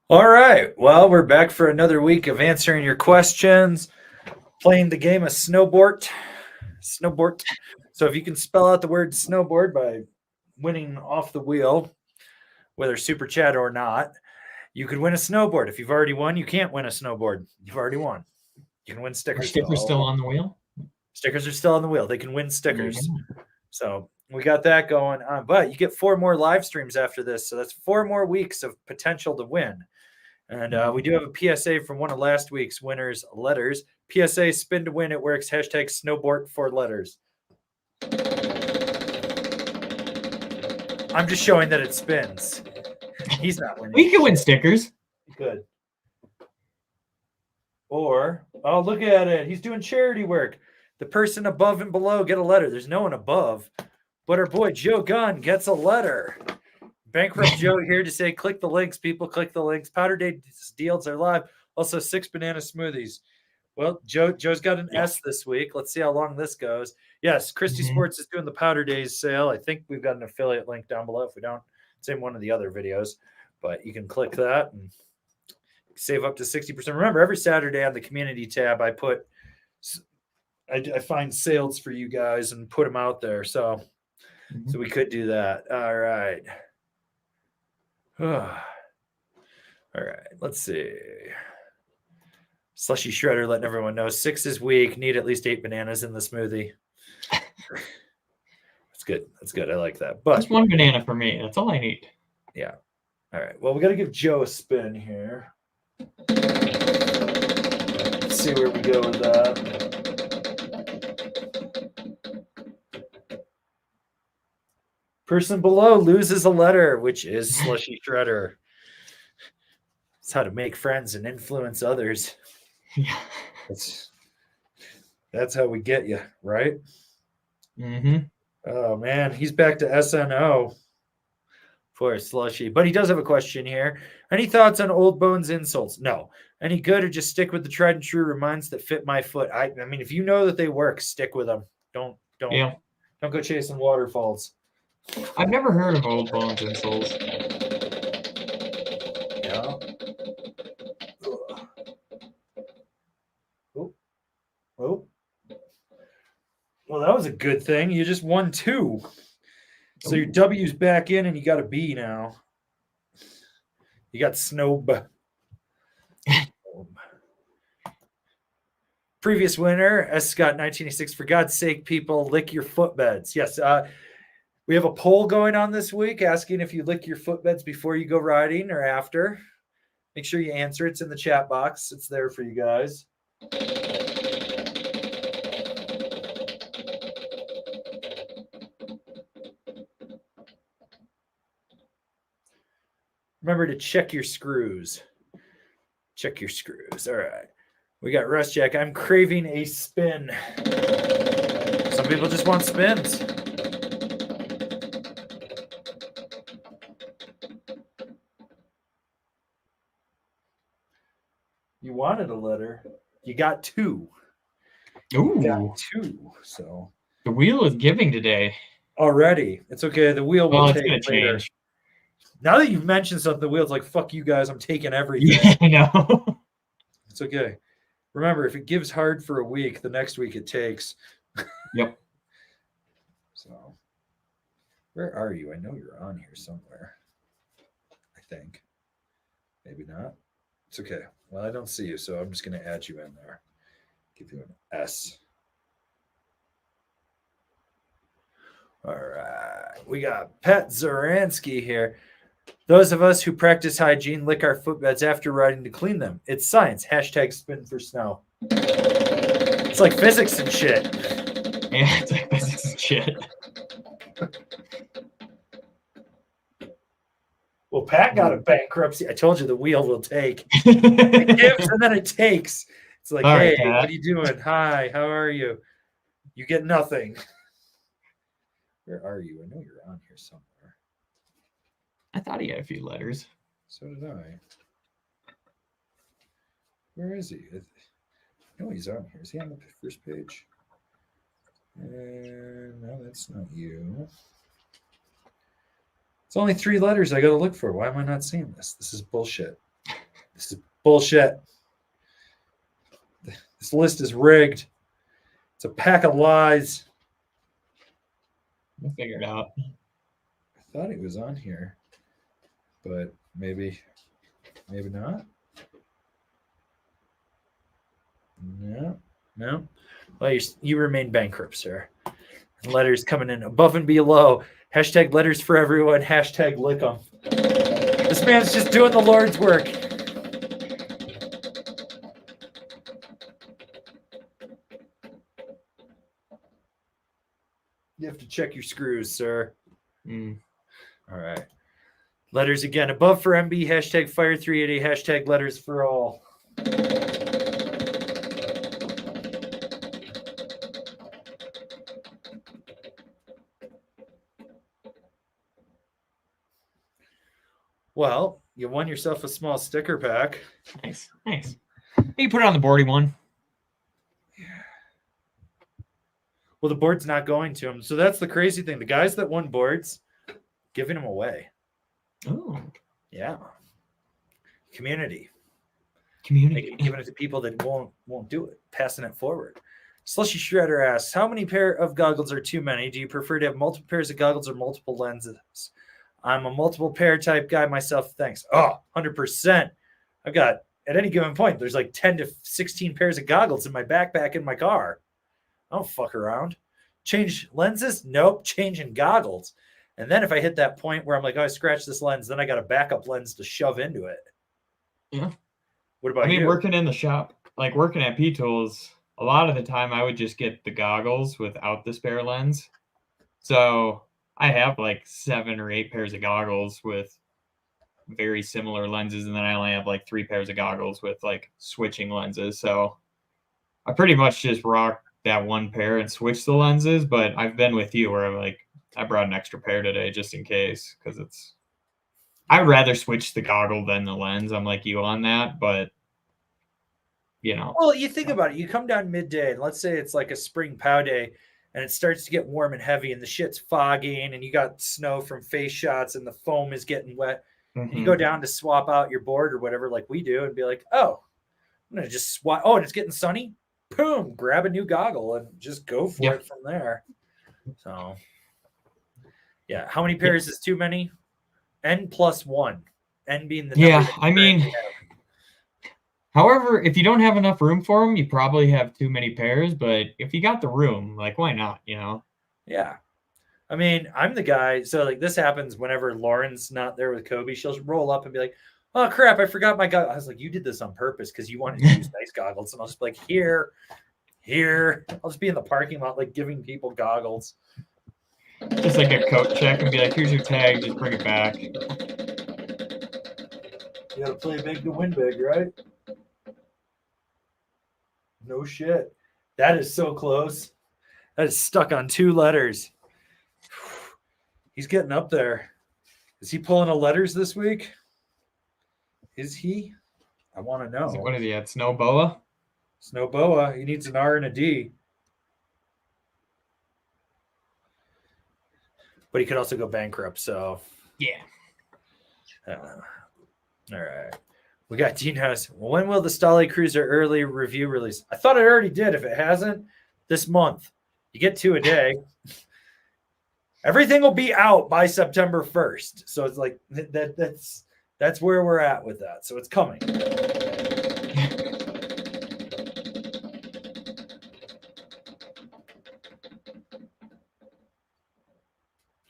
All right. Well, we're back for another week of answering your questions, playing the game of Snowboard. Snowboard. So if you can spell out the word snowboard by winning off the wheel, whether super chat or not, you could win a snowboard. If you've already won, you can't win a snowboard. You've already won. You can win Are stickers. stickers still on the wheel? Stickers are still on the wheel. They can win stickers. Mhm. So we got that going on. But you get 4 more live streams after this. So that's 4 more weeks of potential to win. And we do have a PSA from one of last week's winners' letters. PSA spin to win. It works. Hashtag snowboard for letters. I'm just showing that it spins. He's not winning. We can win stickers. Good. Or, oh, look at it. He's doing charity work. The person above and below get a letter. There's no one above. But our boy Joe Gunn gets a letter. Bankrupt Joe here to say, click the links, people. Click the links. Powder Day deals are live. Also, 6 banana smoothies. Well, Joe's got an S this week. Let's see how long this goes. Yes, Christie Sports is doing the Powder Days sale. I think we've got an affiliate link down below. If we don't, it's in one of the other videos. But you can click that and save up to 60%. Remember, every Saturday on the community tab, I find sales for you guys and put them out there. So we could do that. All right. All right. Let's see. Slushy Shredder letting everyone know 6 is weak. Need at least 8 bananas in the smoothie. That's good. That's good. I like that. But just 1 banana for me. That's all I need. Yeah. All right. Well, we got to give Joe a spin here. Let's see where we go with that. Person below loses a letter, which is Slushy Shredder. It's how to make friends and influence others. Yeah. That's how we get you, right? Mm-hmm. Oh, man. He's back to S.N.O. for Slushy. But he does have a question here. Any thoughts on Old Bones insoles? No. Any good or just stick with the tried and true reminds that fit my foot? I mean, if you know that they work, stick with them. Don't go chasing waterfalls. I've never heard of Old Bones insoles. Yeah. Oh. Well, that was a good thing. You just won 2. So your W's back in and you got a B now. You got S.N.O.W.B.O.A.R.D. Previous winner, S. Scott 1986. For God's sake, people, lick your footbeds. Yes. We have a poll going on this week asking if you lick your footbeds before you go riding or after. Make sure you answer. It's in the chat box. It's there for you guys. Remember to check your screws. Check your screws. All right. We got Russ Jack. I'm craving a spin. Some people just want spins. You wanted a letter. You got 2. Ooh. You got 2. So the wheel is giving today. Already. It's okay. The wheel will take it's gonna later. change. Now that you've mentioned something, the wheel's like, fuck you guys, I'm taking everything. Yeah, I know. It's okay. Remember, if it gives hard for a week, the next week it takes. Yep. So, where are you? I know you're on here somewhere. I think. Maybe not. It's okay. Well, I don't see you, so I'm just going to add you in there. Give you an S. All right. We got Pat Zoransky here. Those of us who practice hygiene lick our footbeds after riding to clean them. It's science. Hashtag spin for snow. It's like physics and shit. Yeah, it's like physics and shit. Well, Pat got a bankruptcy. I told you the wheel will take. It gives and then it takes. It's like, all hey, right, what are you doing? Hi, how are you? You get nothing. Where are you? I know you're on here somewhere. I thought he had a few letters. So did I. Where is he? I know he's on here. Is he on the first page? No, that's not you. It's only 3 letters I got to look for. Why am I not seeing this? This is bullshit. This is bullshit. This list is rigged. It's a pack of lies. We'll figure it out. I thought it was on here, but maybe not. No. Well, you remain bankrupt, sir. Letters coming in above and below. Hashtag letters for everyone. Hashtag lick 'em. This man's just doing the Lord's work. You have to check your screws, sir. All right. Letters again. Above for MB. Hashtag fire 380. Hashtag letters for all. Well, you won yourself a small sticker pack. Nice. You put it on the boardy one. Well, the board's not going to him. So that's the crazy thing. The guys that won boards, giving them away. Oh. Yeah. Community. Community. Giving it to people that won't do it. Passing it forward. Slushy Shredder asks, how many pair of goggles are too many? Do you prefer to have multiple pairs of goggles or multiple lenses? I'm a multiple pair type guy myself. Thanks. Oh, 100%. I've got, at any given point, there's like 10 to 16 pairs of goggles in my backpack in my car. I don't fuck around. Change lenses? Nope. Changing goggles. And then if I hit that point where I'm like, oh, I scratched this lens, then I got a backup lens to shove into it. Yeah. What about you? Working in the shop, like working at P-Tools, a lot of the time I would just get the goggles without the spare lens. So I have like 7 or 8 pairs of goggles with very similar lenses, and then I only have like 3 pairs of goggles with like switching lenses. So I pretty much just rock that one pair and switch the lenses. But I've been with you where I'm like, I brought an extra pair today just in case, because I'd rather switch the goggle than the lens. I'm like you on that, but you know. Well, you think about it. You come down midday, and let's say it's like a spring pow day, and it starts to get warm and heavy, and the shit's fogging, and you got snow from face shots, and the foam is getting wet. And you go down to swap out your board or whatever, like we do, and be like, oh, I'm going to just swap. Oh, and it's getting sunny. Boom, grab a new goggle and just go for it from there. So, yeah. How many pairs is too many? N plus 1. N being the number. Yeah, however, if you don't have enough room for them, you probably have too many pairs. But if you got the room, like, why not, you know? Yeah. I mean, I'm the guy. So, like, this happens whenever Lauren's not there with Kobe. She'll roll up and be like, oh, crap, I forgot my goggles. I was like, you did this on purpose because you wanted to use nice goggles. And I'll just be like, here. I'll just be in the parking lot, like, giving people goggles. Just like a coat check and be like, here's your tag. Just bring it back. You got to play big to win big, right? No shit. That is so close. That is stuck on 2 letters. He's getting up there. Is he pulling a letters this week? Is he? I want to know. What is he at? S.N.O.W.B.O.A.R.D? S.N.O.W.B.O.A.R.D. He needs an R and a D. But he could also go bankrupt, so. Yeah. All right. We got Dean House. When will the Stolly Cruiser early review release? I thought it already did. If it hasn't, this month. You get 2 a day. Everything will be out by September 1st. So it's like that's where we're at with that. So it's coming.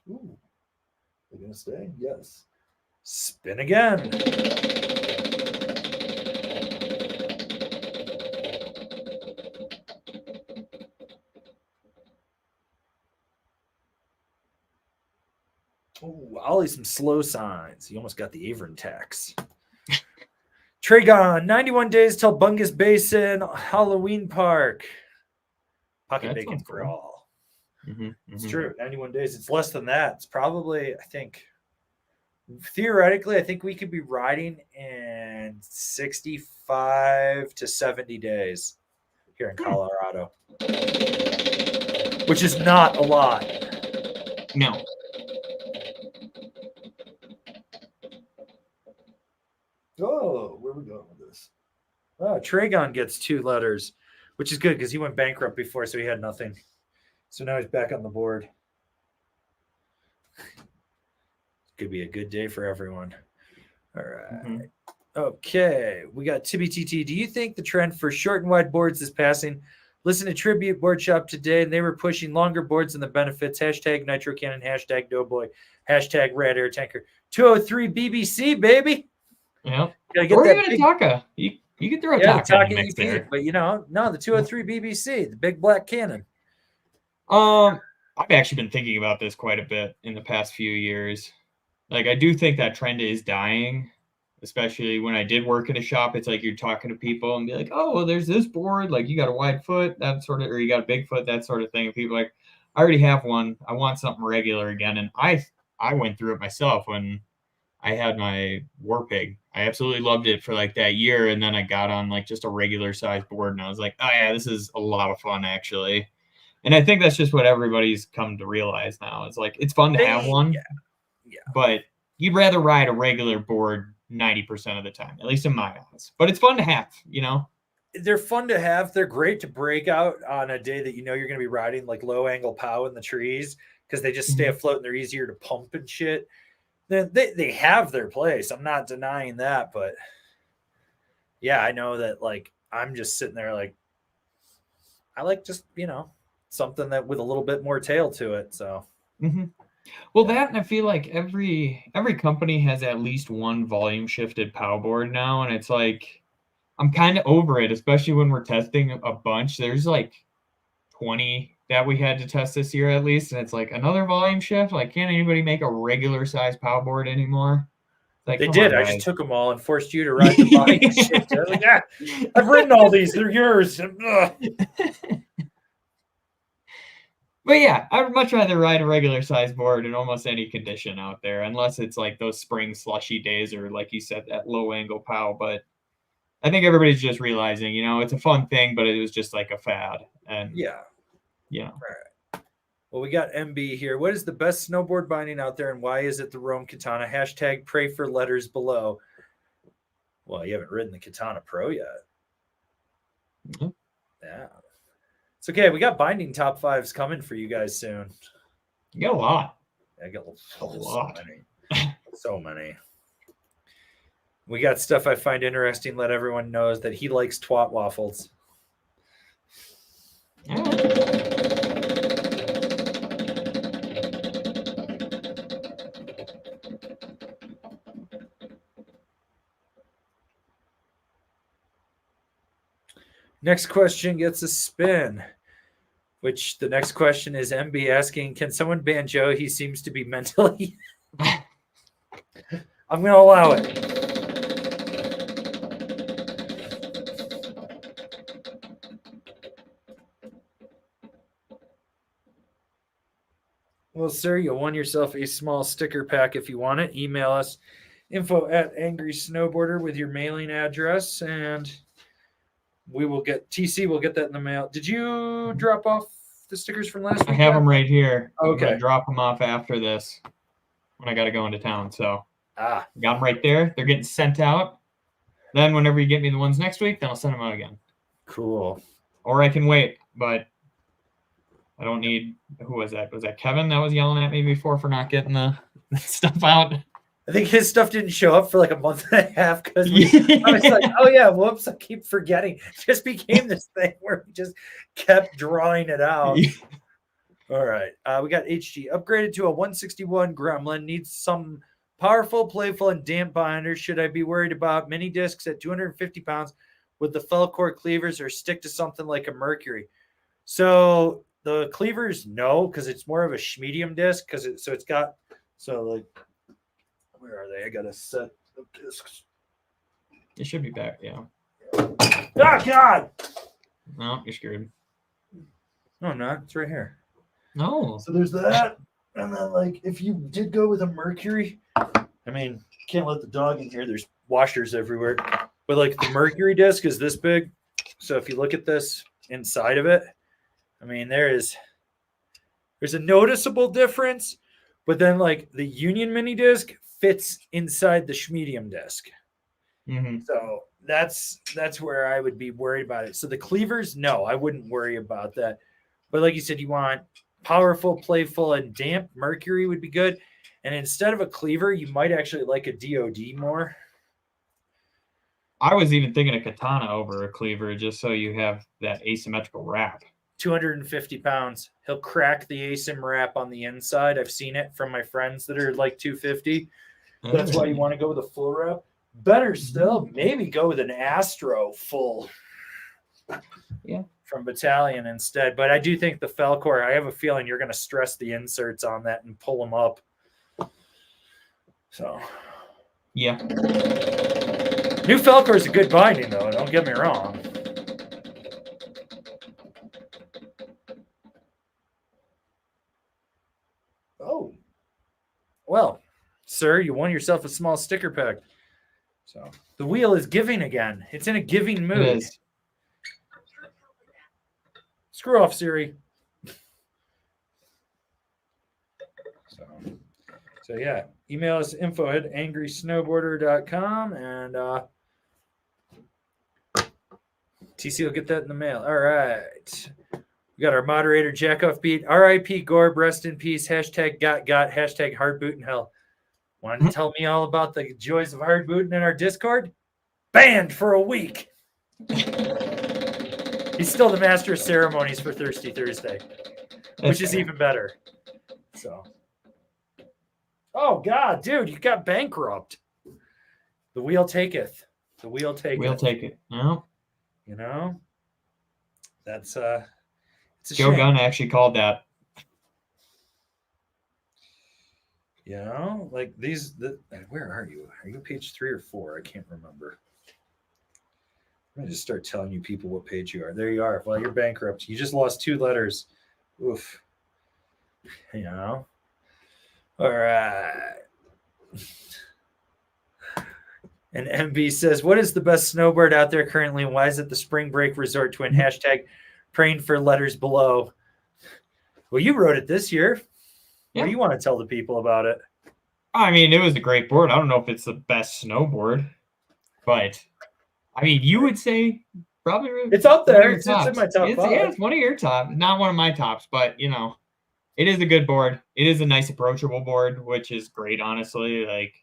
Ooh. They're going to stay? Yes. Spin again. Oh, Ollie, some slow signs. You almost got the Avern tax. Tragon, 91 days till Bungus Basin Halloween Park. Pocket bacon for all. It's true. 91 days. It's less than that. It's probably, I think, theoretically, I think we could be riding in 65 to 70 days here in Colorado, which is not a lot. No. Oh, where we go? Oh, Tragon gets 2 letters, which is good because he went bankrupt before, so he had nothing. So now he's back on the board. Could be a good day for everyone. All right. Mm-hmm. Okay, we got Tibby TT. Do you think the trend for short and wide boards is passing? Listen to Tribute Board Shop today, and they were pushing longer boards than the benefits. Hashtag Nitro Cannon, hashtag Doughboy, hashtag Rad Air Tanker. 203 BBC, baby. Yeah. Gotta get Or that even big, a Taka. You could throw a yeah, the Taka in Taka the mix EP. there. But, no, the 203 BBC, the big black cannon. I've actually been thinking about this quite a bit in the past few years. Like, I do think that trend is dying, especially when I did work in a shop. It's like you're talking to people and be like, oh, well, there's this board. Like, you got a wide foot, that sort of, or you got a big foot, that sort of thing. And people are like, I already have one. I want something regular again. And I went through it myself when I had my War Pig. I absolutely loved it for like that year. And then I got on like just a regular size board and I was like, oh, yeah, this is a lot of fun, actually. And I think that's just what everybody's come to realize now. It's like, it's fun to have one. Yeah. But you'd rather ride a regular board 90% of the time, at least in my eyes. But it's fun to have, They're fun to have. They're great to break out on a day that you're going to be riding like low angle POW in the trees because they just stay afloat and they're easier to pump and shit. They have their place. I'm not denying that, but yeah, I know that like I'm just sitting there like I like just something that with a little bit more tail to it. So. Well, that, and I feel like every company has at least one volume shifted POW board now, and it's like I'm kind of over it, especially when we're testing a bunch. There's like 20 that we had to test this year at least, and it's like another volume shift. Like, can't anybody make a regular size POW board anymore? Like, They come did. on, I guys. just took them all and forced you to ride the volume shift. I was like, I've ridden all these. They're yours. But yeah, I would much rather ride a regular size board in almost any condition out there, unless it's like those spring slushy days or, like you said, that low angle POW. But I think everybody's just realizing, it's a fun thing, but it was just like a fad. And yeah. Right. Well, we got MB here. What is the best snowboard binding out there, and why is it the Rome Katana? Hashtag pray for letters below. Well, you haven't ridden the Katana Pro yet. Mm-hmm. Yeah. It's okay. We got binding top 5s coming for you guys soon. You got a lot. I got a lot. So many. So many. We got stuff I find interesting. Let everyone knows that he likes twat waffles. Next question gets a spin. Which the next question is MB asking, can someone ban Joe? He seems to be mentally. I'm going to allow it. Well, sir, you'll win yourself a small sticker pack if you want it. Email us info@angrysnowboarder with your mailing address, and we will get TC. We'll get that in the mail. Did you drop off the stickers from last week? I have them right here. Okay. I'm gonna drop them off after this when I got to go into town. So got them right there. They're getting sent out. Then whenever you get me the ones next week, then I'll send them out again. Cool. Or I can wait, but I don't need. Who was that? Was that Kevin that was yelling at me before for not getting the stuff out? I think his stuff didn't show up for like a month and a half because I was like, oh yeah, whoops, I keep forgetting. It just became this thing where we just kept drawing it out. All right. We got HG upgraded to a 161 Gremlin. Needs some powerful, playful, and damp binder. Should I be worried about mini discs at 250 pounds with the fell core cleavers, or stick to something like a Mercury? So the cleavers, no, because it's more of a medium disc. Where are they? I got a set of discs. It should be back, yeah. Oh, God! No, you're screwed. No, I'm not. It's right here. No. So there's that. And then, like, if you did go with a Mercury, I mean, can't let the dog in here. There's washers everywhere. But, like, the Mercury disc is this big. So if you look at this inside of it, I mean, there's a noticeable difference. But then, like, the Union mini disc fits inside the medium disc. Mm-hmm. So that's where I would be worried about it. So the cleavers, no, I wouldn't worry about that. But like you said, you want powerful, playful, and damp. Mercury would be good. And instead of a cleaver, you might actually like a DOD more. I was even thinking a katana over a cleaver just so you have that asymmetrical wrap. 250 pounds. He'll crack the asim wrap on the inside. I've seen it from my friends that are like 250. That's why you want to go with a full wrap. Better still, maybe go with an Astro full. Yeah. From Battalion instead. But I do think the Falcor, I have a feeling you're going to stress the inserts on that and pull them up. So. Yeah. New Falcor is a good binding, though. Don't get me wrong. Oh. Well, sir, you won yourself a small sticker pack. So the wheel is giving again. It's in a giving mood. It is. Screw off, Siri. So yeah, email us info@angrysnowboarder.com and TC will get that in the mail. All right. We got our moderator, Jack-Off-Beat. R.I.P. Gorb, rest in peace. Hashtag got, hashtag hard boot in hell. Want to tell me all about the joys of hard booting in our Discord? Banned for a week. He's still the master of ceremonies for Thirsty Thursday, which is even better. So, oh God, dude, you got bankrupt. The wheel taketh. The wheel taketh. We'll take it. No. You know, that's it's a Joe shame. Gunn actually called that. You know, like these. Where are you? Are you page 3 or 4? I can't remember. I'm gonna just start telling you people what page you are. There you are. Well, you're bankrupt. You just lost 2 letters. Oof. You know. All right. And MB says, "What is the best snowboard out there currently, and why is it the Spring Break Resort Twin? Hashtag praying for letters below." Well, you wrote it this year. Yeah. What do you want to tell the people about it? I mean, it was a great board. I don't know if it's the best snowboard, but I mean, you would say probably it's up there. It's in my top 5. Yeah, it's one of your top, not one of my tops, but you know, it is a good board. It is a nice approachable board, which is great, honestly. Like,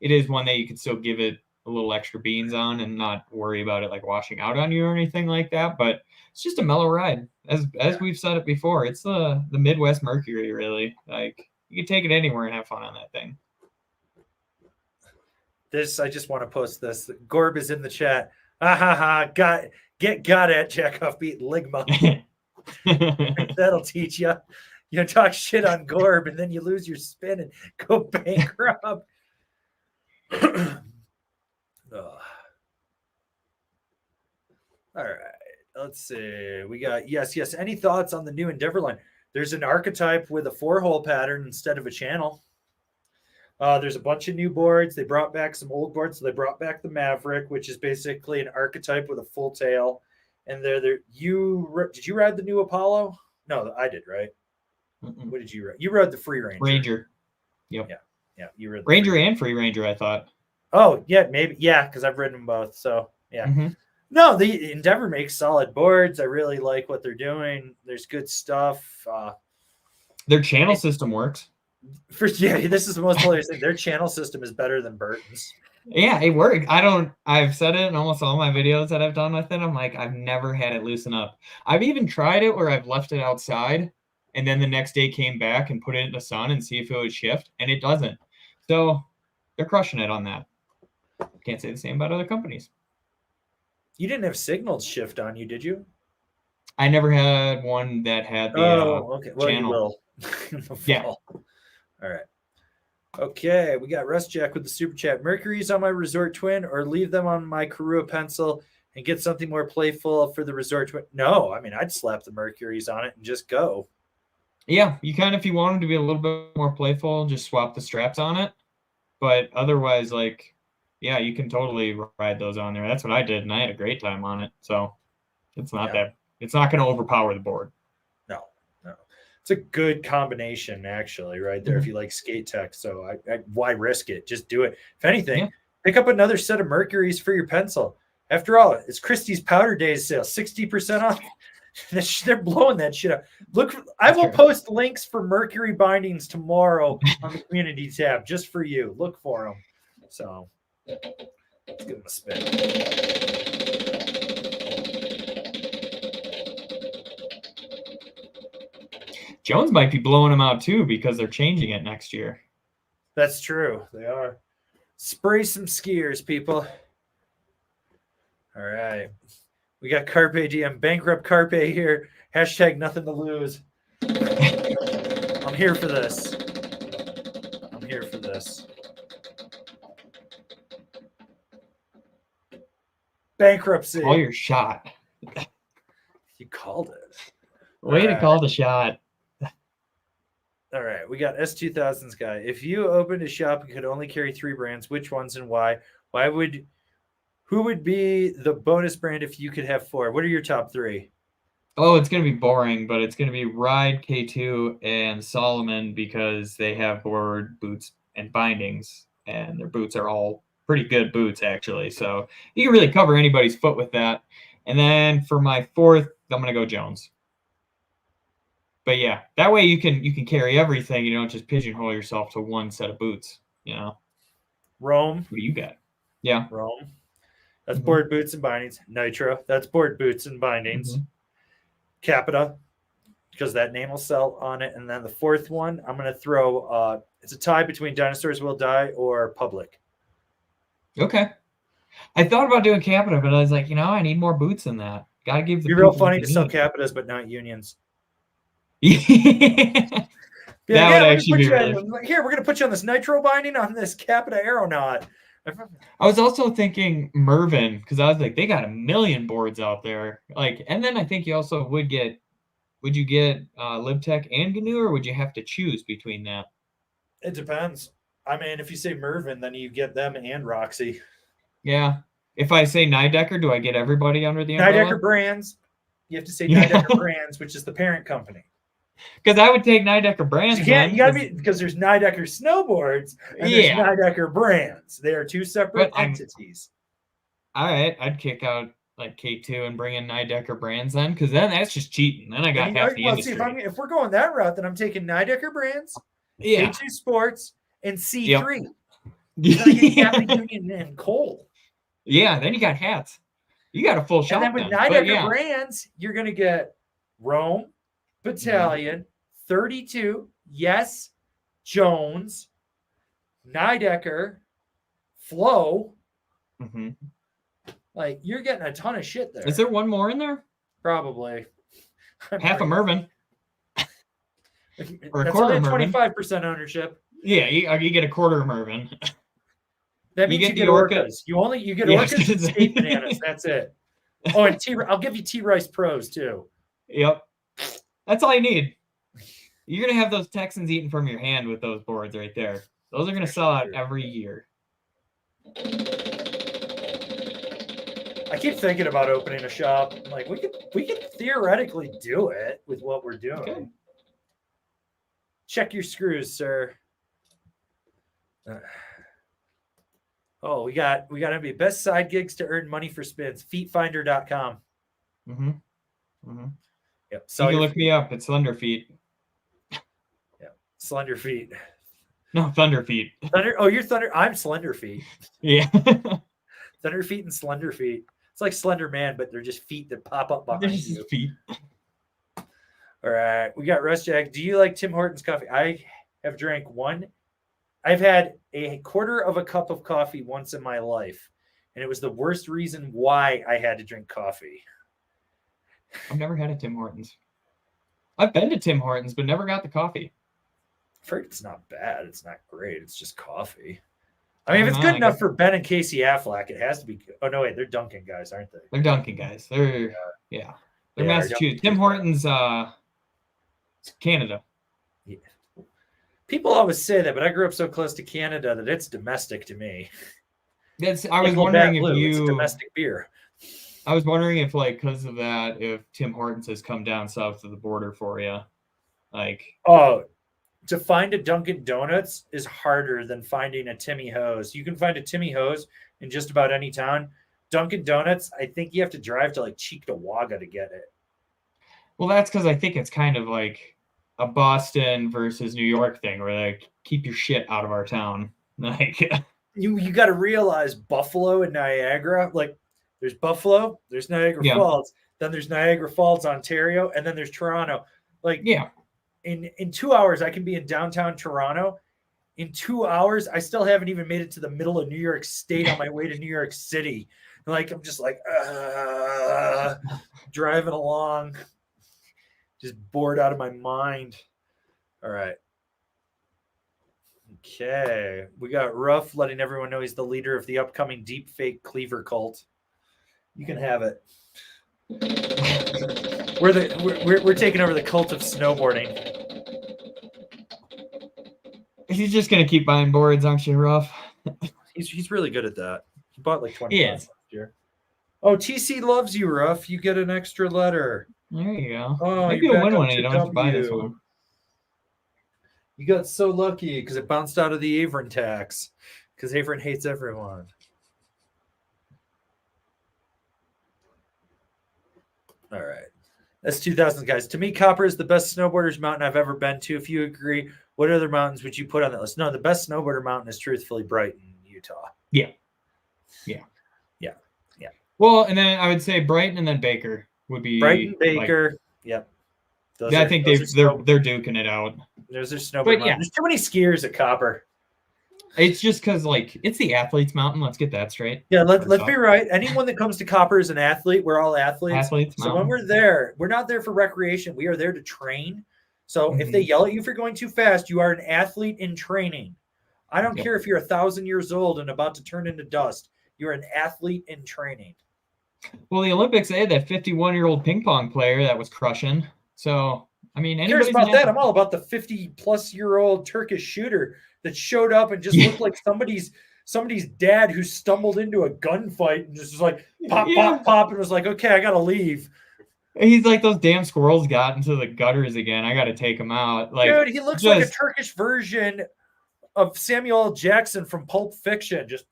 it is one that you can still give it a little extra beans on and not worry about it like washing out on you or anything like that. But it's just a mellow ride. As we've said it before, it's the Midwest Mercury, really. Like, you can take it anywhere and have fun on that thing. I just want to post this. Gorb is in the chat. Got at Jack-Off-Beat Ligma. That'll teach you. You talk shit on Gorb and then you lose your spin and go bankrupt. All right, let's see. We got yes. Any thoughts on the new Endeavor line? There's an archetype with a 4-hole pattern instead of a channel. There's a bunch of new boards. They brought back some old boards. So they brought back the Maverick, which is basically an archetype with a full tail. And did you ride the new Apollo? No, I did, right? Mm-mm. What did you ride? You rode the Free Ranger. Yep. Yeah. You rode the Ranger and Free Ranger, I thought. Oh, yeah, maybe. Yeah, because I've ridden them both. So, yeah. Mm-hmm. No, the Endeavor makes solid boards. I really like what they're doing. There's good stuff. Their channel system works. This is the most hilarious thing. Their channel system is better than Burton's. Yeah, it works. I've said it in almost all my videos that I've done with it. I'm like, I've never had it loosen up. I've even tried it where I've left it outside and then the next day came back and put it in the sun and see if it would shift, and it doesn't. So they're crushing it on that. Can't say the same about other companies. You didn't have signals shift on you, did you? I never had one that had the okay. Well, channel. You will. In the fall. Yeah. All right. Okay, we got Russ Jack with the super chat. Mercury's on my Resort Twin, or leave them on my Karua pencil and get something more playful for the Resort Twin. No, I mean, I'd slap the Mercuries on it and just go. Yeah, you can if you want them to be a little bit more playful, just swap the straps on it. But otherwise, like, yeah, you can totally ride those on there. That's what I did, and I had a great time on it. So it's not it's not going to overpower the board. No. It's a good combination, actually, right there, if you like skate tech. So why risk it? Just do it. If anything, pick up another set of Mercuries for your pencil. After all, it's Christie's Powder Days sale, 60% off. They're blowing that shit up. Look, I will post links for Mercury bindings tomorrow on the community tab just for you. Look for them. So let's give them a spin. Jones might be blowing them out too because they're changing it next year. That's true. They are. Spray some skiers, people. All right. We got Carpe Diem, bankrupt Carpe here. Hashtag nothing to lose. I'm here for this. I'm here for this. Bankruptcy. Call your shot. You called it. Way to call the shot. All right. We got S2000s guy. If you opened a shop and could only carry 3 brands, which ones and why? Who would be the bonus brand if you could have 4? What are your top 3? Oh, it's going to be boring, but it's going to be Ride, K2, and Solomon because they have board, boots, and bindings, and their boots are all pretty good boots, actually. So you can really cover anybody's foot with that. And then for my 4th, I'm going to go Jones. But yeah, that way you can carry everything. You don't just pigeonhole yourself to one set of boots, you know. Rome. What do you got? Yeah. Rome. That's board, boots, and bindings. Nitro. That's board, boots, and bindings. Capita, because that name will sell on it. And then the 4th one, I'm going to throw, it's a tie between Dinosaurs Will Die or Public. Okay. I thought about doing Capita, but I was like, I need more boots than that. Got to give the Be real funny to sell Capitas, but not Unions. That would actually be really funny. Here, we're going to put you on this Nitro binding on this Capita Aeronaut. I was also thinking Mervyn because I was like, they got a million boards out there. Like, and then I think you also would you get LibTech and GNU, or would you have to choose between that? It depends. I mean, if you say Mervyn, then you get them and Roxy. Yeah. If I say Nidecker, do I get everybody under the umbrella? Nidecker Brands. You have to say Nidecker Brands, which is the parent company. Because I would take Nidecker Brands. You gotta be, because there's Nidecker Snowboards and there's Nidecker Brands. They are 2 separate entities. All right, I'd kick out like K2 and bring in Nidecker Brands then, because then that's just cheating. Then I got half the industry. See, if we're going that route, then I'm taking Nidecker Brands, K2 Sports, and C3. Then I get Captain Union and Cole. Yeah, then you got hats. You got a full shop. And then with Nidecker Brands, you're gonna get Rome, Battalion, 32, Yes, Jones, Nidecker, Flow. Like, you're getting a ton of shit there. Is there one more in there? Probably. Half a Mervyn. Or a quarter of Mervyn. 25% ownership. Yeah, you get a quarter of Mervyn. That means you get orcas. You get orcas and state bananas. That's it. Oh, and I'll give you T-Rice Pros too. Yep. That's all you need. You're going to have those Texans eating from your hand with those boards right there. Those are going to sell out every year. I keep thinking about opening a shop. I'm like, we could theoretically do it with what we're doing. Okay. Check your screws, sir. Oh, we got to be best side gigs to earn money for spins. Feetfinder.com. Yep. So you can look me up. It's Slender Feet. Yeah. Slender Feet. No, Thunder Feet. Thunder. Oh, you're Thunder. I'm Slender Feet. Yeah. Thunder Feet and Slender Feet. It's like Slender Man, but they're just feet that pop up behind you. Feet. All right. We got Russ Jack. Do you like Tim Hortons coffee? I have drank one. I've had a quarter of a cup of coffee once in my life, and it was the worst reason why I had to drink coffee. I've never had a Tim Hortons. I've been to Tim Hortons, but never got the coffee. I've heard it's not bad. It's not great. It's just coffee. I mean, if it's good enough for Ben and Casey Affleck, it has to be good. Oh, no, wait. They're Dunkin' guys, aren't they? They're Dunkin' guys. They're Massachusetts. Tim Hortons, Canada. Yeah. People always say that, but I grew up so close to Canada that it's domestic to me. I was wondering if it's domestic beer. I was wondering if, like, because of that, if Tim Hortons has come down south of the border for you. Like, to find a Dunkin' Donuts is harder than finding a Timmy Hose. You can find a Timmy Hose in just about any town, Dunkin' Donuts, I think you have to drive to like Cheektowaga to get it. Well, that's because I think it's kind of like a Boston versus New York thing, where like keep your shit out of our town. Like, You got to realize Buffalo and Niagara, like there's Buffalo, there's Niagara yeah, Falls, then there's Niagara Falls, Ontario, and then there's Toronto. Like yeah, in 2 hours, I can be in downtown Toronto. In 2 hours, I still haven't even made it to the middle of New York State on my way to New York City. Like I'm just like driving along, just bored out of my mind. All right. Okay. We got Ruff letting everyone know he's the leader of the upcoming deep fake Cleaver cult. You can have it. We're taking over the cult of snowboarding. he's just gonna keep buying boards, aren't you, Ruff? He's really good at that. He bought like 20 He last is. year. Oh, TC loves you, Ruff. You get an extra letter. There you go. Oh, Maybe you're you'll back win up one and to you don't have to buy this W. one. You got so lucky because it bounced out of the Avon tax because Avon hates everyone. All right. That's 2000, guys. To me, Copper is the best snowboarders mountain I've ever been to. If you agree, what other mountains would you put on that list? No, the best snowboarder mountain is truthfully Brighton, Utah. Yeah. Well, and then I would say Brighton and then Baker would be Brighton, like, Baker. Yep. I think they're duking it out. Those are snowboard But mountains. yeah. There's too many skiers at Copper. It's just because like it's the athletes' mountain. Let's get that straight. Yeah, let's be right. Anyone that comes to Copper is an athlete. We're all athletes. So when we're there, we're not there for recreation. We are there to train. So if they yell at you for going too fast, you are an athlete in training. I don't care if you're 1,000 years old and about to turn into dust. You're an athlete in training. Well, the Olympics, they had that 51-year-old ping pong player that was crushing. So, I mean, Who cares about that? I'm all about the 50-plus-year-old Turkish shooter that showed up and just looked like somebody's dad who stumbled into a gunfight and just was like pop, pop, pop, and was like, okay, I gotta leave. He's like, those damn squirrels got into the gutters again. I gotta take them out. Like, dude, he looks like a Turkish version of Samuel L. Jackson from Pulp Fiction. Just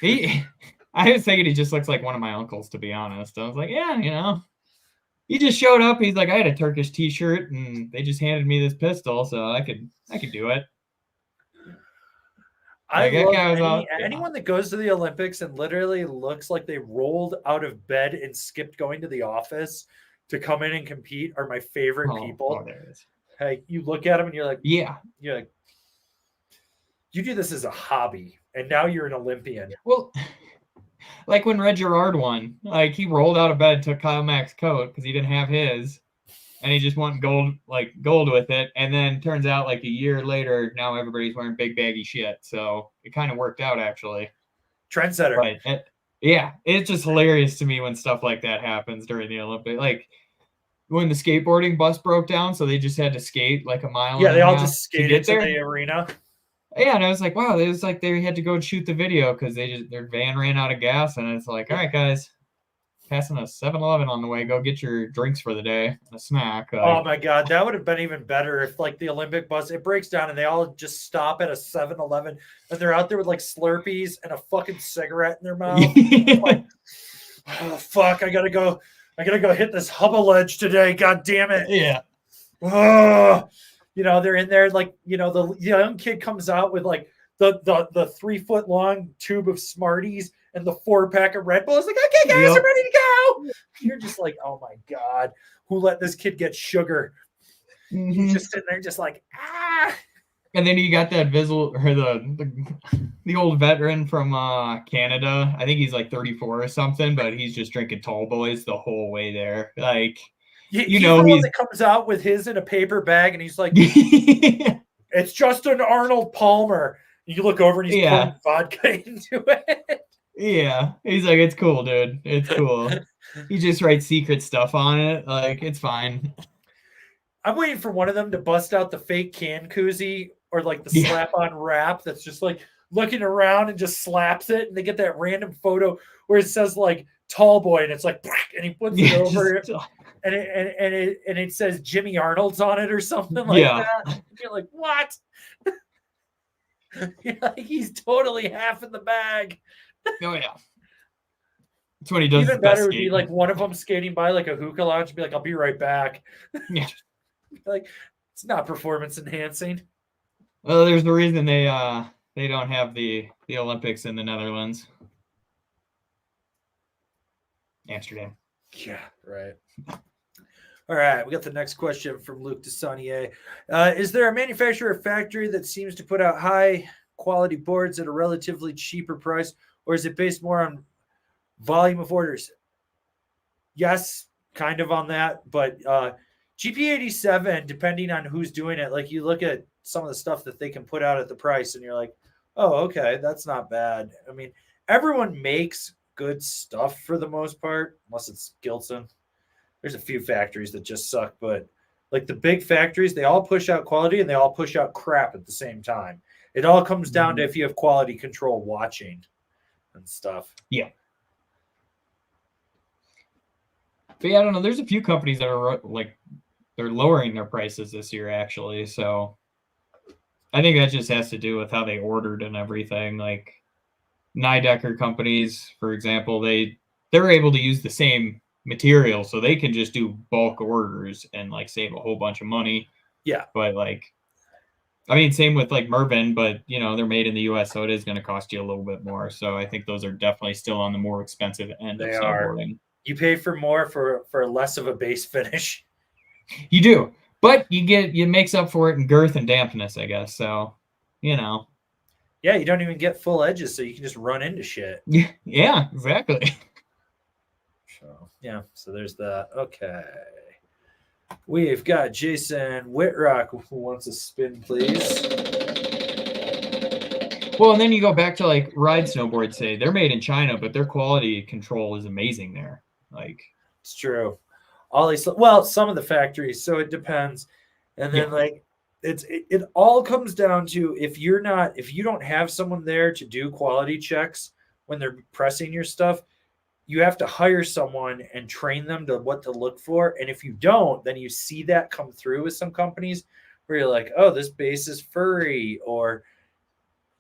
I was thinking he just looks like one of my uncles, to be honest. I was like, yeah, you know. He just showed up. He's like, I had a Turkish T-shirt, and they just handed me this pistol, so I could do it. I love anyone that goes to the Olympics and literally looks like they rolled out of bed and skipped going to the office to come in and compete are my favorite people. Oh, there it is. Hey, you look at them and you're like, yeah, you're like, you do this as a hobby, and now you're an Olympian. Well, like when Red Gerard won, like he rolled out of bed, took Kyle Mack's coat because he didn't have his, and he just won gold with it. And then turns out like a year later, now everybody's wearing big baggy shit. So it kind of worked out actually. Trendsetter. Right. Yeah, it's just hilarious to me when stuff like that happens during the Olympics. Like when the skateboarding bus broke down, so they just had to skate like a mile. Yeah, they all just skated to the arena. Yeah, and I was like, wow, it was like they had to go and shoot the video because their van ran out of gas, and it's like, all right, guys, passing a 7-Eleven on the way, go get your drinks for the day, a snack. Like, oh my god, that would have been even better if like the Olympic bus it breaks down and they all just stop at a 7-Eleven and they're out there with like Slurpees and a fucking cigarette in their mouth. Like, oh fuck, I gotta go hit this hubba ledge today. God damn it. Yeah. Oh. You know, they're in there like, you know, the young kid comes out with like the 3-foot long tube of Smarties and the 4-pack of Red Bull. It's like, okay, guys, I'm ready to go. You're just like, oh my God, who let this kid get sugar? He's just sitting there just like, ah. And then you got that the old veteran from Canada. I think he's like 34 or something, but he's just drinking Tall Boys the whole way there. Like, you know, he's the one that comes out with his in a paper bag, and he's like, "It's just an Arnold Palmer." You look over, and he's pouring vodka into it. Yeah, he's like, "It's cool, dude. It's cool." He just writes secret stuff on it. Like, it's fine. I'm waiting for one of them to bust out the fake can koozie or like the slap-on wrap that's just like looking around and just slaps it, and they get that random photo where it says like "Tall Boy" and it's like, and he puts it over it. And it says Jimmy Arnold's on it or something like that. And you're like, what? He's totally half in the bag. Oh yeah. It's when he does Even his best better would be skating. like one of them skating by like a hookah lounge and be like, I'll be right back. Yeah. Like, it's not performance enhancing. Well, there's the reason they don't have the Olympics in the Netherlands. Amsterdam. Yeah, right. All right, we got the next question from Luke Desanier. Is there a manufacturer or factory that seems to put out high quality boards at a relatively cheaper price, or is it based more on volume of orders? Yes, kind of on that, but GP87, depending on who's doing it, like you look at some of the stuff that they can put out at the price, and you're like, oh, okay, that's not bad. I mean, everyone makes good stuff for the most part, unless it's Gilson. There's a few factories that just suck, but like the big factories, they all push out quality and they all push out crap at the same time. It all comes down to if you have quality control watching and stuff. Yeah. But yeah, I don't know. There's a few companies that are like they're lowering their prices this year, actually. So I think that just has to do with how they ordered and everything. Like Nidecker companies, for example, they're able to use the same material, so they can just do bulk orders and like save a whole bunch of money. Yeah. But like, I mean, same with like Mervin, but you know, they're made in the US, so it is going to cost you a little bit more. So I think those are definitely still on the more expensive end of snowboarding. You pay for more for less of a base finish. You do, but it makes up for it in girth and dampness, I guess. So, you know. Yeah, you don't even get full edges, so you can just run into shit. Yeah, exactly. So yeah, so there's that. Okay. We've got Jason Whitrock who wants a spin, please. Well, and then you go back to like Ride Snowboard, say they're made in China, but their quality control is amazing there. Like it's true. Well, some of the factories, so it depends. And then like it all comes down to if you don't have someone there to do quality checks when they're pressing your stuff, you have to hire someone and train them to what to look for. And if you don't, then you see that come through with some companies where you're like, oh, this base is furry, or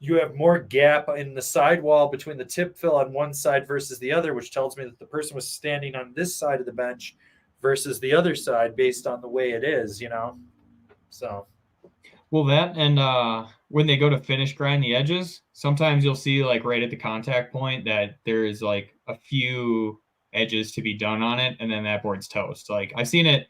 you have more gap in the sidewall between the tip fill on one side versus the other, which tells me that the person was standing on this side of the bench versus the other side based on the way it is, you know? So. Well, that and when they go to finish grind the edges, sometimes you'll see like right at the contact point that there is like a few edges to be done on it, and then that board's toast. Like I've seen it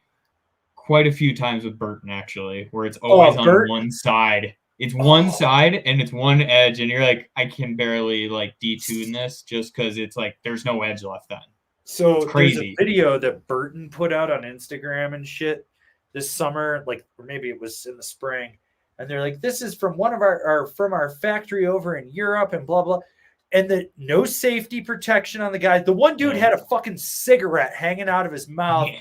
quite a few times with Burton actually, where it's always on one side. It's one side and it's one edge, and you're like, I can barely like detune this just because it's like there's no edge left then. So there's a video that Burton put out on Instagram and shit this summer, like, or maybe it was in the spring. And they're like, this is from one of from our factory over in Europe and blah, blah. And the no safety protection on the guy. The one dude had a fucking cigarette hanging out of his mouth. Yeah.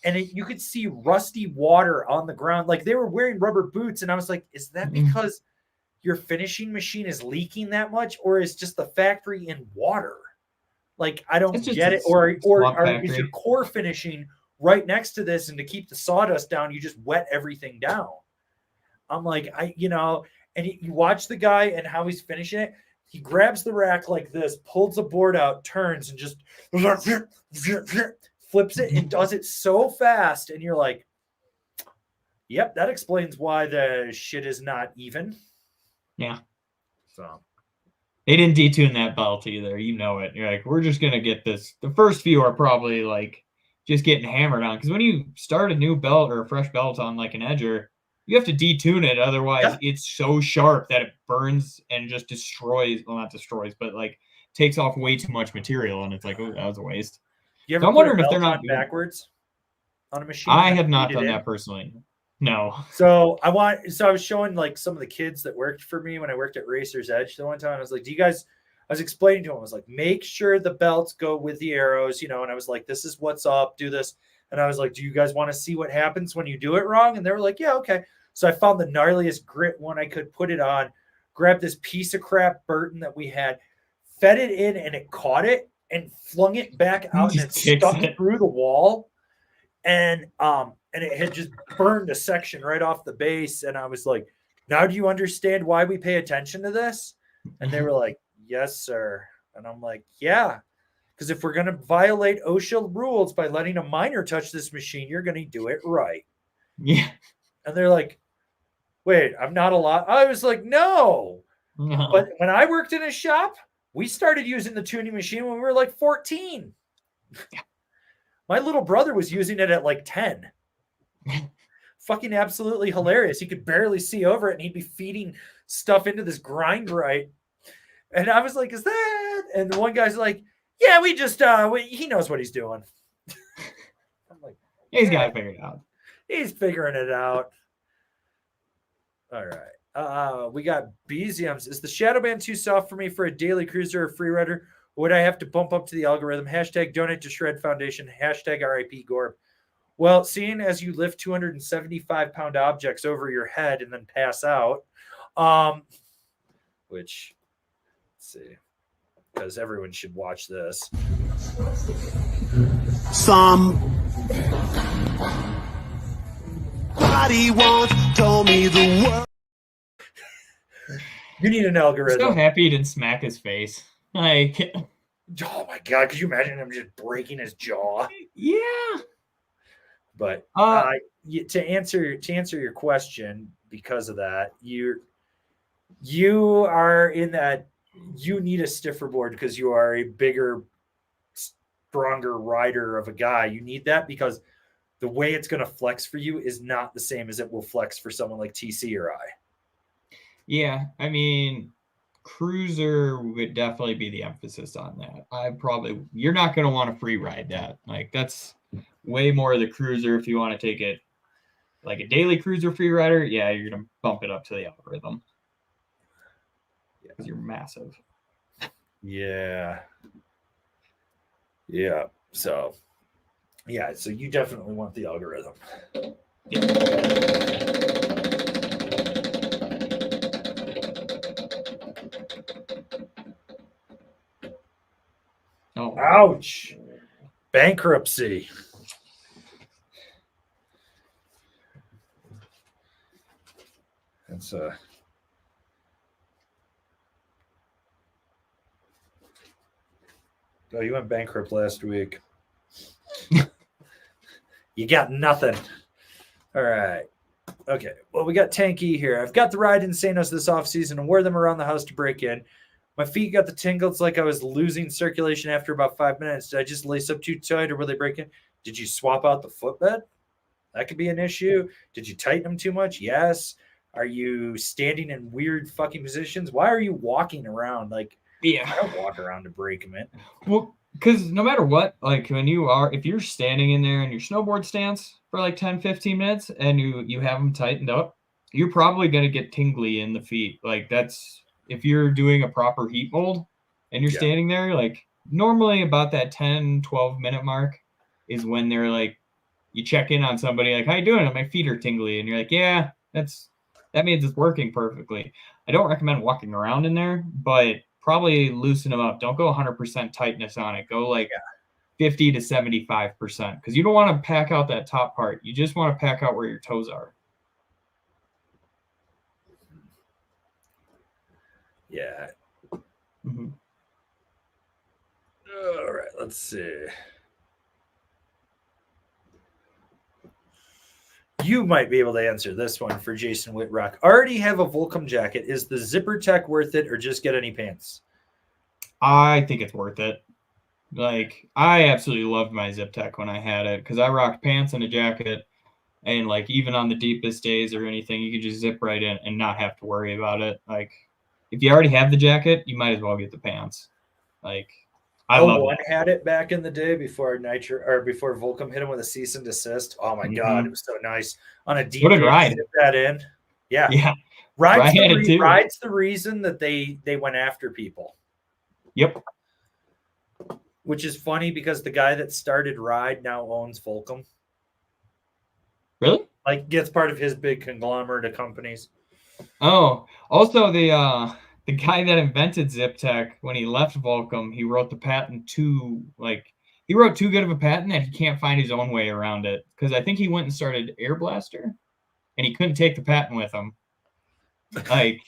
And you could see rusty water on the ground. Like they were wearing rubber boots. And I was like, is that because your finishing machine is leaking that much? Or is just the factory in water? Like, I don't get it. Or is your core finishing right next to this? And to keep the sawdust down, you just wet everything down. I'm like, and you watch the guy and how he's finishing it. He grabs the rack like this, pulls the board out, turns, and just flips it and does it so fast. And you're like, yep, that explains why the shit is not even. Yeah. So they didn't detune that belt either. You know it. You're like, we're just going to get this. The first few are probably like just getting hammered on. Because when you start a new belt or a fresh belt on like an edger, you have to detune it. Otherwise, it's so sharp that it burns and just destroys. Well, not destroys, but like takes off way too much material. And it's like, oh, that was a waste. You ever I'm wondering if they're not backwards on a machine? I have not done that personally. No. So I was showing like some of the kids that worked for me when I worked at Racer's Edge the one time. I was like, I was explaining to them, I was like, make sure the belts go with the arrows, and I was like, this is what's up, do this. And I was like, do you guys want to see what happens when you do it wrong? And they were like, yeah, okay. So I found the gnarliest grit one I could, put it on, grabbed this piece of crap Burton that we had, fed it in, and it caught it and flung it back out, and it stuck through the wall. And it had just burned a section right off the base. And I was like, now do you understand why we pay attention to this? And they were like, yes, sir. And I'm like, yeah. Because if we're going to violate OSHA rules by letting a minor touch this machine, you're going to do it right. Yeah. And they're like, wait, I'm not allowed. I was like, no. No. But when I worked in a shop, we started using the tuning machine when we were like 14. My little brother was using it at like 10. Fucking absolutely hilarious. He could barely see over it and he'd be feeding stuff into this grind right. And I was like, is that? And the one guy's like, yeah, we just, he knows what he's doing. I'm like, He's got it figured out. He's figuring it out. All right. We got Beziums. Is the shadow band too soft for me for a daily cruiser or free rider? Or would I have to bump up to the algorithm? Hashtag donate to Shred Foundation. Hashtag RIP Gorb. Well, seeing as you lift 275-pound objects over your head and then pass out, which, let's see, because everyone should watch this. Somebody once told me the world. You need an algorithm. I'm so happy he didn't smack his face. Like, oh my god, could you imagine him just breaking his jaw? Yeah. But to answer your question, because of that, you are in that you need a stiffer board because you are a bigger, stronger rider of a guy. You need that because the way it's going to flex for you is not the same as it will flex for someone like TC or I. Yeah, I mean, cruiser would definitely be the emphasis on that. You're not going to want to free ride that. Like, that's way more of the cruiser if you want to take it like a daily cruiser free rider. Yeah, you're going to bump it up to the algorithm. Yeah, because you're massive. Yeah. Yeah. So you definitely want the algorithm. Yeah. Oh, ouch. Bankruptcy. That's oh, you went bankrupt last week. You got nothing. All right. Okay. Well, we got Tanky here. I've got the ride in S.N.O.W.B.O.A.R.D this offseason and wore them around the house to break in. My feet got the tingles like I was losing circulation after about 5 minutes. Did I just lace up too tight or will they break in? Did you swap out the footbed? That could be an issue. Did you tighten them too much? Yes. Are you standing in weird fucking positions? Why are you walking around? Like, yeah, I don't walk around to break them in. Well, because no matter what, like if you're standing in there in your snowboard stance for like 10, 15 minutes and you have them tightened up, you're probably going to get tingly in the feet. Like that's, if you're doing a proper heat mold and you're standing there, like normally about that 10, 12 minute mark is when they're like, you check in on somebody like, how you doing? My feet are tingly. And you're like, yeah, that means it's working perfectly. I don't recommend walking around in there, but probably loosen them up. Don't go 100% tightness on it. Go like 50 to 75% because you don't want to pack out that top part. You just want to pack out where your toes are. Yeah. Mm-hmm. All right. Let's see. You might be able to answer this one for Jason Whitrock. Already have a Volcom jacket. Is the zipper tech worth it or just get any pants? I think it's worth it. Like, I absolutely loved my zip tech when I had it because I rocked pants and a jacket. And, like, even on the deepest days or anything, you can just zip right in and not have to worry about it. Like, if you already have the jacket, you might as well get the pants. Like, I love it. Had it back in the day before before Volcom hit him with a cease and desist. Oh my god, it was so nice on a deep. What did Ryan zip that in? Yeah, yeah. Ride's the reason that they went after people. Yep. Which is funny because the guy that started Ride now owns Volcom. Really? Like gets part of his big conglomerate of companies. Oh, also the guy that invented Zip Tech, when he left Volcom, he wrote the patent too good of a patent that he can't find his own way around it. Because I think he went and started Air Blaster, and he couldn't take the patent with him. Like,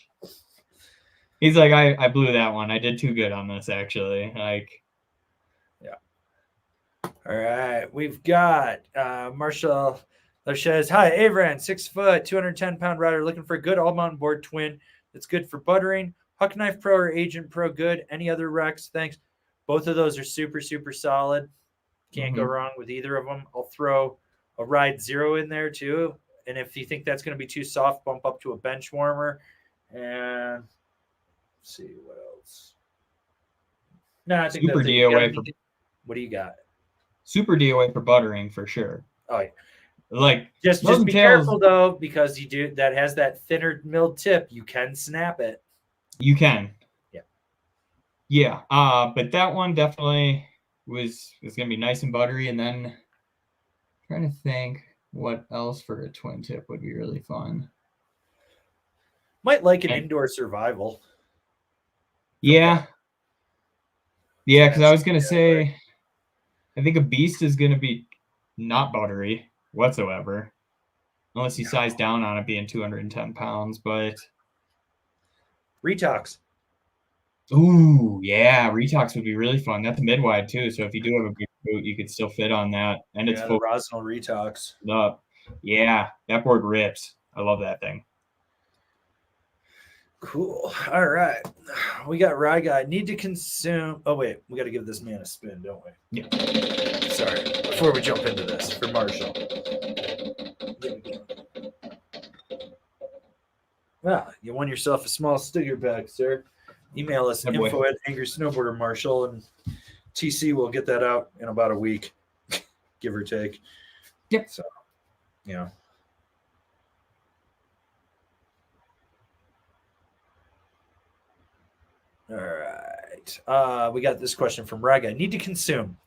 he's like, I blew that one. I did too good on this, actually. Like, All right, we've got Marshall says, "Hi, Avran, 6 foot, 210-pound rider, looking for a good all-mountain board twin that's good for buttering. Huck Knife Pro or Agent Pro, good. Any other Rex? Thanks. Both of those are super, super solid. Can't go wrong with either of them. I'll throw a Ride Zero in there too. And if you think that's going to be too soft, bump up to a bench warmer. And let's see what else. No, I think Super that's it. DOA for What do you got? super DOA for buttering for sure. Oh, yeah. Like Just be careful though, because you do that has that thinner milled tip. You can snap it. You can. Yeah. Yeah. But that one definitely was gonna be nice and buttery. And then trying to think what else for a twin tip would be really fun. Might like an indoor survival. Yeah. Yeah, because I was gonna say I think a beast is gonna be not buttery whatsoever. Unless you size down on it being 210 pounds, but Retox. Ooh, yeah, Retox would be really fun. That's mid-wide too, so if you do have a big boot, you could still fit on that. And it's the Rosnell Retox. Up. Yeah, that board rips. I love that thing. Cool. All right. We got Rye Guy. Need to consume. Oh, wait. We got to give this man a spin, don't we? Yeah. Sorry. Before we jump into this for Marshall. Well, you won yourself a small sticker bag, sir. Email us info@angry-snowboarder Marshall, and TC will get that out in about a week, give or take. Yep. So, yeah. All right. We got this question from Raga. Need to consume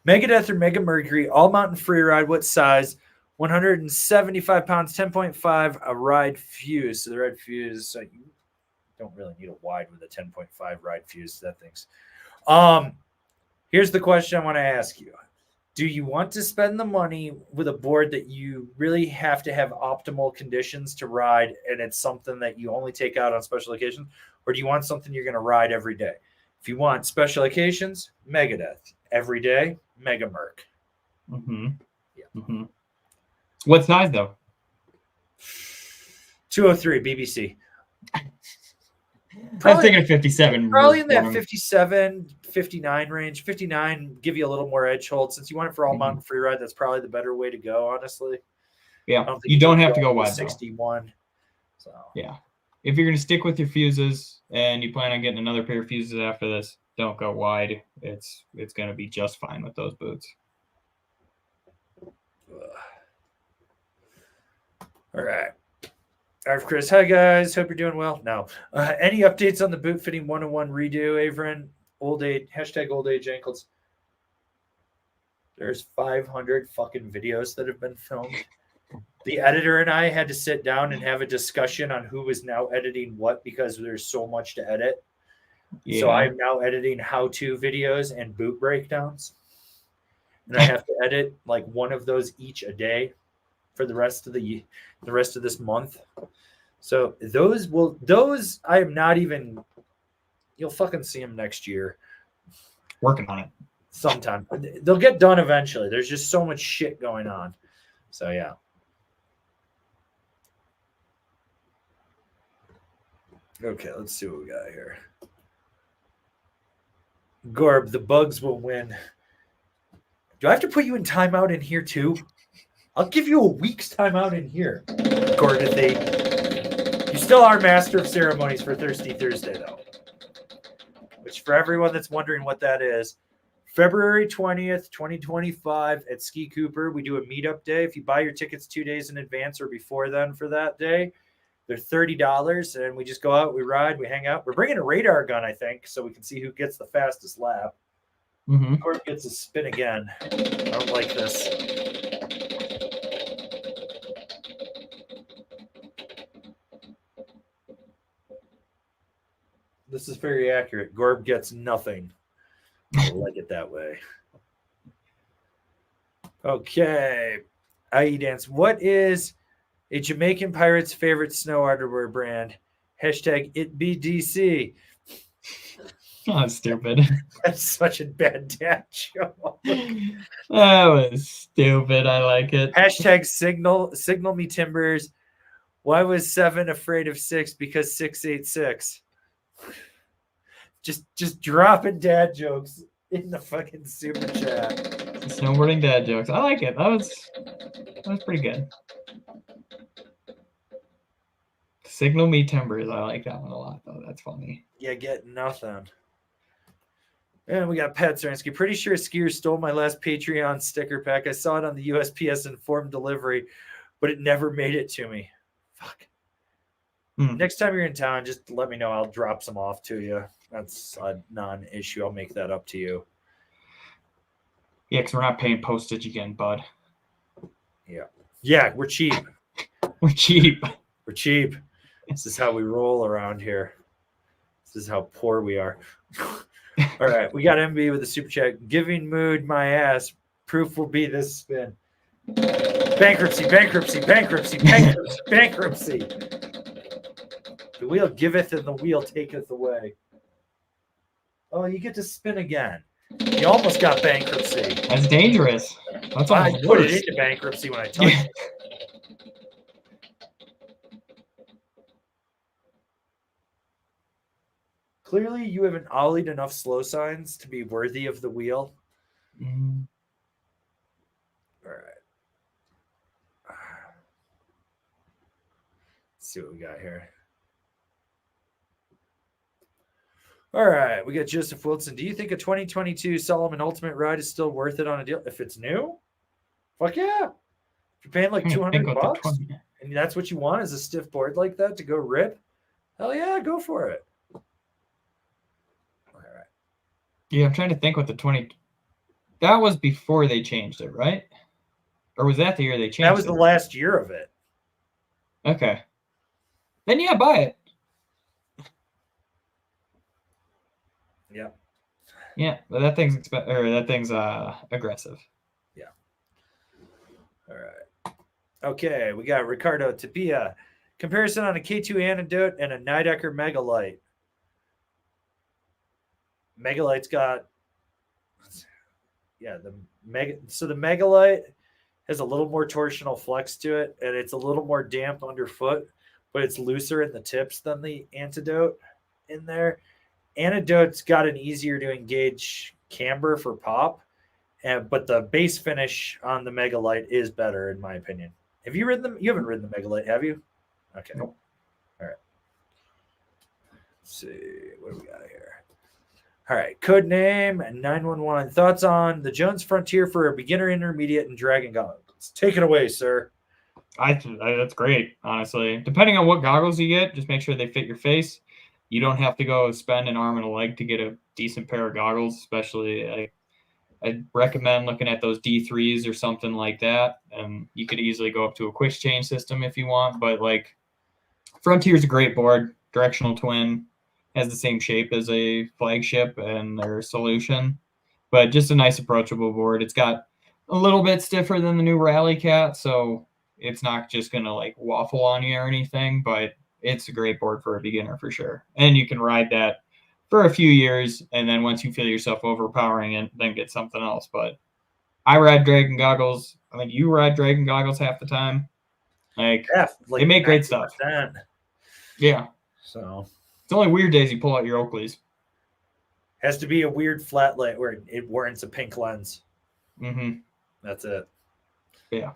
Megadeth or Mega Mercury, all mountain free ride. What size? 175 pounds, 10.5, a ride fuse. So the ride fuse, so you don't really need a wide with a 10.5 ride fuse. That thing's. Here's the question I want to ask you. Do you want to spend the money with a board that you really have to have optimal conditions to ride, and it's something that you only take out on special occasions? Or do you want something you're going to ride every day? If you want special occasions, Megadeth. Every day, Mega Merc. Mm-hmm. Yeah. Mm-hmm. What size, though? 203 BBC. I was thinking 57. Probably in that 57, 59 range. 59, give you a little more edge hold. Since you want it for all mountain free ride, that's probably the better way to go, honestly. Yeah, you don't have to go wide, 61. So. Yeah. If you're going to stick with your fuses and you plan on getting another pair of fuses after this, don't go wide. It's going to be just fine with those boots. All right. All right, Chris. Hi, guys. Hope you're doing well. No. Any updates on the boot fitting 101 redo, Avron? Old age, #old age ankles. There's 500 fucking videos that have been filmed. The editor and I had to sit down and have a discussion on who was now editing what because there's so much to edit. Yeah. So I'm now editing how-to videos and boot breakdowns. And I have to edit like one of those each a day for the rest of this month. So those I am not even, you'll fucking see them next year. Working on it. Sometime. They'll get done eventually. There's just so much shit going on. So yeah. Okay, let's see what we got here. Gorb, the bugs will win. Do I have to put you in timeout in here too? I'll give you a week's timeout in here, Gordon. You still are master of ceremonies for Thirsty Thursday, though. Which, for everyone that's wondering what that is, February 20th, 2025 at Ski Cooper, we do a meetup day. If you buy your tickets 2 days in advance or before then for that day, they're $30, and we just go out, we ride, we hang out. We're bringing a radar gun, I think, so we can see who gets the fastest lap. Or gets a spin again. I don't like this. This is very accurate. Gorb gets nothing. I like it that way. Okay. IE Dance. What is a Jamaican pirate's favorite snow underwear brand? #ItBeDC. Oh, stupid. That's such a bad dad joke. That was stupid. I like it. Hashtag signal me timbers. Why was 7 afraid of 6? Because 686. Just dropping dad jokes in the fucking super chat. Snowboarding dad jokes. I like it. That was pretty good. Signal me timbers. I like that one a lot, though. That's funny. Yeah, get nothing. And we got Pat Zeransky. Pretty sure Skier stole my last Patreon sticker pack. I saw it on the USPS informed delivery, but it never made it to me. Fuck. Next time you're in town, just let me know. I'll drop some off to you. That's a non-issue. I'll make that up to you. Yeah, because we're not paying postage again, bud. Yeah. Yeah, we're cheap. We're cheap. We're cheap. This is how we roll around here. This is how poor we are. All right, we got MB with a super chat. Giving mood my ass. Proof will be this spin. Bankruptcy, bankruptcy, bankruptcy, bankruptcy, bankruptcy. The wheel giveth and the wheel taketh away. Oh, you get to spin again. You almost got bankruptcy. That's dangerous. That's I almost put worse. it into bankruptcy when I touched it. Clearly, you haven't ollied enough slow signs to be worthy of the wheel. Mm. All right. Let's see what we got here. All right, we got Joseph Wilson. Do you think a 2022 Solomon Ultimate ride is still worth it on a deal? If it's new, fuck yeah. If you're paying like $200 and that's what you want is a stiff board like that to go rip, hell yeah, go for it. All right. Yeah, I'm trying to think what the 20. That was before they changed it, right? Or was that the year they changed it? That was the last year of it. Okay. Then yeah, buy it. Yeah. Yeah, but that thing's aggressive. Yeah. All right. Okay, we got Ricardo Tapia. Comparison on a K2 Antidote and a Nidecker Megalite. Megalite's got, yeah, the Megalite has a little more torsional flex to it, and it's a little more damp underfoot, but it's looser in the tips than the Antidote in there. Antidote's got an easier to engage camber for pop, but the base finish on the Megalite is better, in my opinion. Have you ridden them? You haven't ridden the Megalite, have you? Okay. Nope. All right. Let's see. What do we got here? All right. Code name 911. Thoughts on the Jones Frontier for a beginner, intermediate, and dragon goggles? Take it away, sir. That's great, honestly. Depending on what goggles you get, just make sure they fit your face. You don't have to go spend an arm and a leg to get a decent pair of goggles, especially I'd recommend looking at those D3s or something like that. And you could easily go up to a quick change system if you want. But like Frontier's a great board, directional twin, has the same shape as a flagship and their solution, but just a nice approachable board. It's got a little bit stiffer than the new Rally Cat, so it's not just going to like waffle on you or anything, but it's a great board for a beginner for sure. And you can ride that for a few years, and then once you feel yourself overpowering it, then get something else. But I ride Dragon goggles. I mean, you ride Dragon goggles half the time. Like they make great stuff. Yeah. So it's only weird days you pull out your Oakleys. Has to be a weird flat light where it warrants a pink lens. Mm-hmm. That's it. Yeah.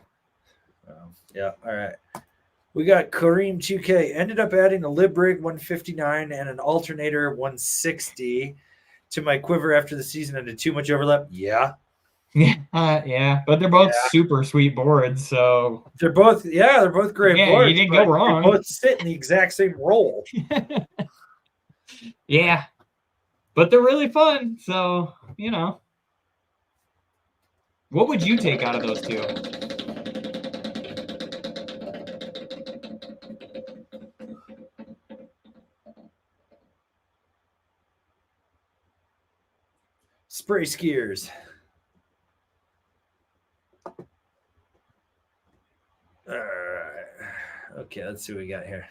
Yeah. All right. We got Kareem 2K. Ended up adding a lib rig 159 and an alternator 160 to my Quiver after the season and did too much overlap. Yeah. Yeah. But they're both super sweet boards. So they're both great boards. You didn't go wrong. They both sit in the exact same role. Yeah. But they're really fun. So, you know. What would you take out of those two? Spray skiers. All right. Okay, let's see what we got here.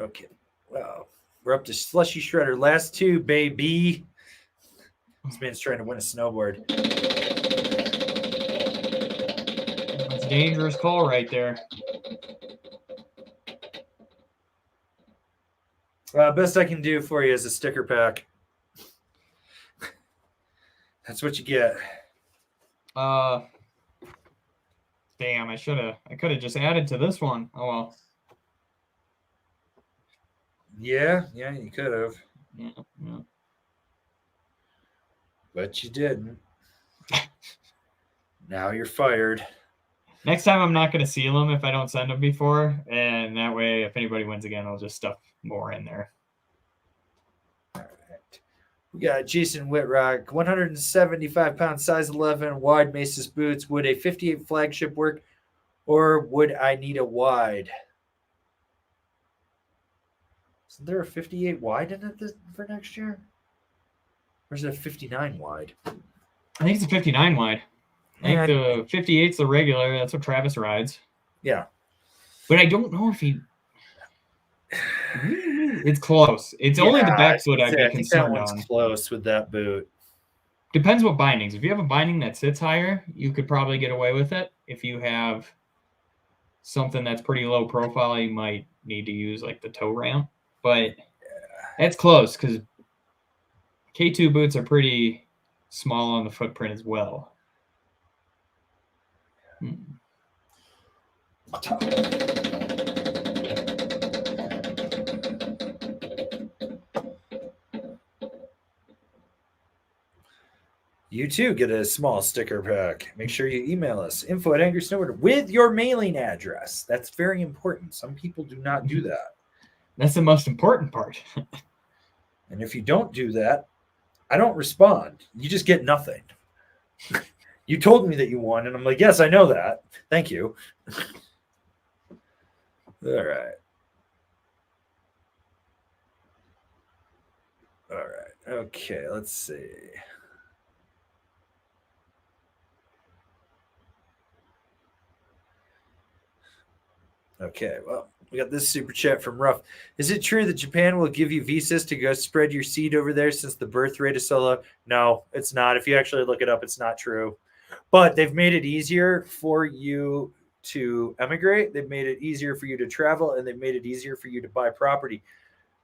Okay. Well, we're up to Slushy Shredder. Last two, baby. This man's trying to win a snowboard. That's a dangerous call right there. Best I can do for you is a sticker pack. That's what you get. Damn, I could have just added to this one. Oh well. Yeah, you could have. Yeah. But you didn't. Now you're fired. Next time I'm not going to seal them if I don't send them before, and that way if anybody wins again, I'll just stuff more in there. All right. We got Jason Whitrock, 175 pounds, size 11, wide Macy's boots. Would a 58 flagship work, or would I need a wide? Isn't there a 58 wide in it for next year? Or is it a 59 wide? I think it's a 59 wide. I think the 58's the regular. That's what Travis rides. Yeah. But I don't know if he... It's close. It's only the back foot I'd be concerned on. Close with that boot. Depends what bindings. If you have a binding that sits higher, you could probably get away with it. If you have something that's pretty low profile, you might need to use like the toe ramp. But that's close because K2 boots are pretty small on the footprint as well. You too get a small sticker pack. Make sure you email us, info@AngrySnowboarder, with your mailing address. That's very important. Some people do not do that. That's the most important part. And if you don't do that, I don't respond. You just get nothing. You told me that you won, and I'm like, yes, I know that. Thank you. All right. Okay, let's see. Okay, well, we got this super chat from Ruff. Is it true that Japan will give you visas to go spread your seed over there since the birth rate is so low? No, it's not. If you actually look it up, it's not true. But they've made it easier for you to emigrate. They've made it easier for you to travel, and they've made it easier for you to buy property.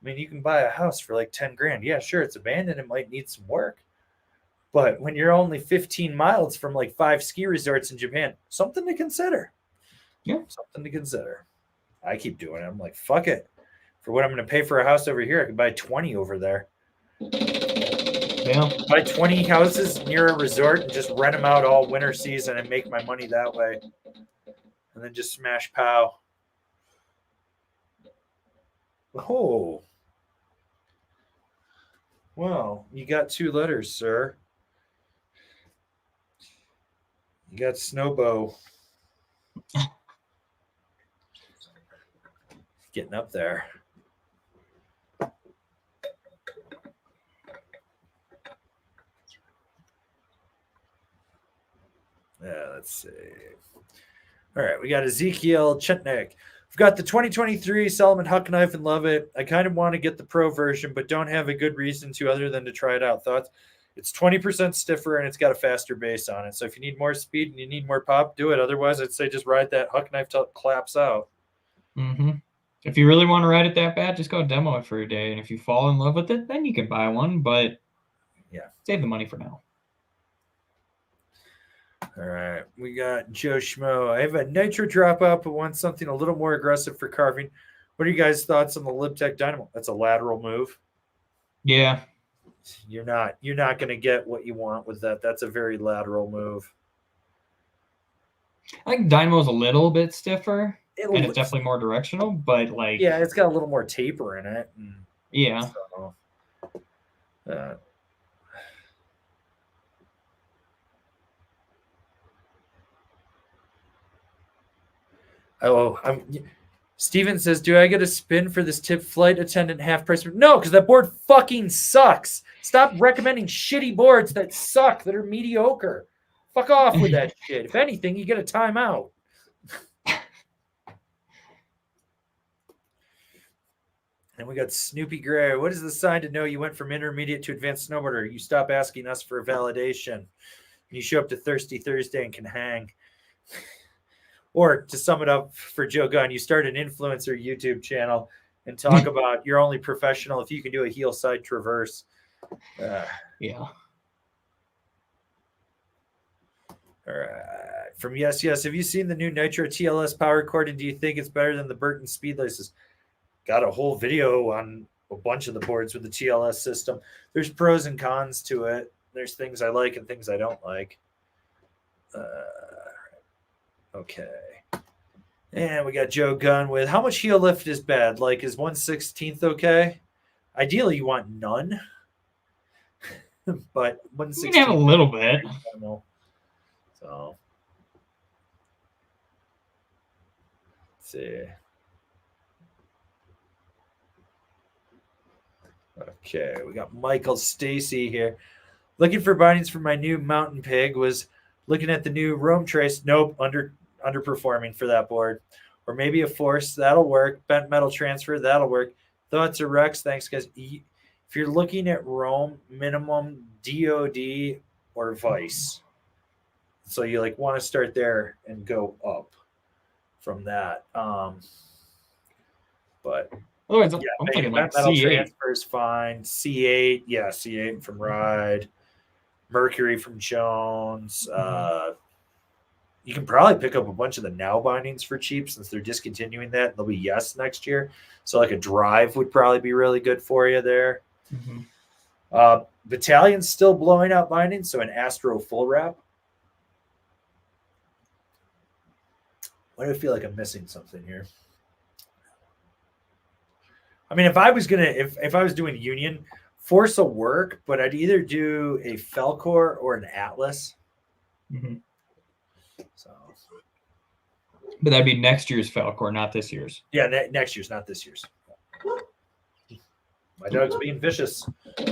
I mean, you can buy a house for like 10 grand. Yeah, sure, it's abandoned. It might need some work. But when you're only 15 miles from like 5 ski resorts in Japan, something to consider. Yeah. Something to consider. I keep doing it. I'm like, fuck it. For what I'm going to pay for a house over here, I could buy 20 over there. Yeah. Buy 20 houses near a resort and just rent them out all winter season and make my money that way. And then just smash pow. Oh. Well, you got 2 letters, sir. You got Snow.B.O.A.R.D. Getting up there. Yeah, let's see. All right, we got Ezekiel Chetnik. We've got the 2023 Salomon Huck Knife and love it. I kind of want to get the pro version, but don't have a good reason to other than to try it out. Thoughts? It's 20% stiffer and it's got a faster base on it. So if you need more speed and you need more pop, do it. Otherwise, I'd say just ride that Huck Knife till it claps out. Mm-hmm. If you really want to ride it that bad, just go demo it for a day. And if you fall in love with it, then you can buy one. But yeah, save the money for now. All right. We got Joe Schmo. I have a nitro dropout, but want something a little more aggressive for carving. What are you guys' thoughts on the LibTech Dynamo? That's a lateral move. Yeah. You're not going to get what you want with that. That's a very lateral move. I think Dynamo's a little bit stiffer. And it's definitely more directional, but like... Yeah, it's got a little more taper in it. Yeah. So, Steven says, do I get a spin for this tip flight attendant half price? No, because that board fucking sucks. Stop recommending shitty boards that suck, that are mediocre. Fuck off with that shit. If anything, you get a timeout. And we got Snoopy Gray. What is the sign to know you went from intermediate to advanced snowboarder? You stop asking us for validation. You show up to Thirsty Thursday and can hang. Or to sum it up for Joe Gunn, you start an influencer YouTube channel and talk about you're only professional if you can do a heel side traverse. Yeah. All right. From Yes, have you seen the new Nitro TLS power cord, and do you think it's better than the Burton speed laces? Got a whole video on a bunch of the boards with the TLS system. There's pros and cons to it. There's things I like and things I don't like. Okay. And we got Joe Gunn with how much heel lift is bad? Like, is 1/16 okay? Ideally, you want none. But 1/16. You can have a little bit. So, let's see. Okay, we got Michael Stacy here. Looking for bindings for my new Mountain Pig. Was looking at the new Rome Trace. Nope, underperforming for that board. Or maybe a Force. That'll work. Bent metal transfer. That'll work. Thoughts or Rex? Thanks, guys. If you're looking at Rome, minimum DOD or Vice. So you like want to start there and go up from that. But Otherwise, yeah, I'm thinking like metal C8. transfer is fine. C8, yeah, C8 from Ride. Mercury from Jones. You can probably pick up a bunch of the now bindings for cheap since they're discontinuing that. They'll be Yes next year. So like a Drive would probably be really good for you there. Battalion's still blowing out bindings, so an Astro full wrap. Why do I feel like I'm missing something here? I mean, if I was doing Union, Force will work, but I'd either do a Felcor or an Atlas. So, but that'd be next year's Falcor, not this year's. Yeah, next year's, not this year's. My dog's being vicious. I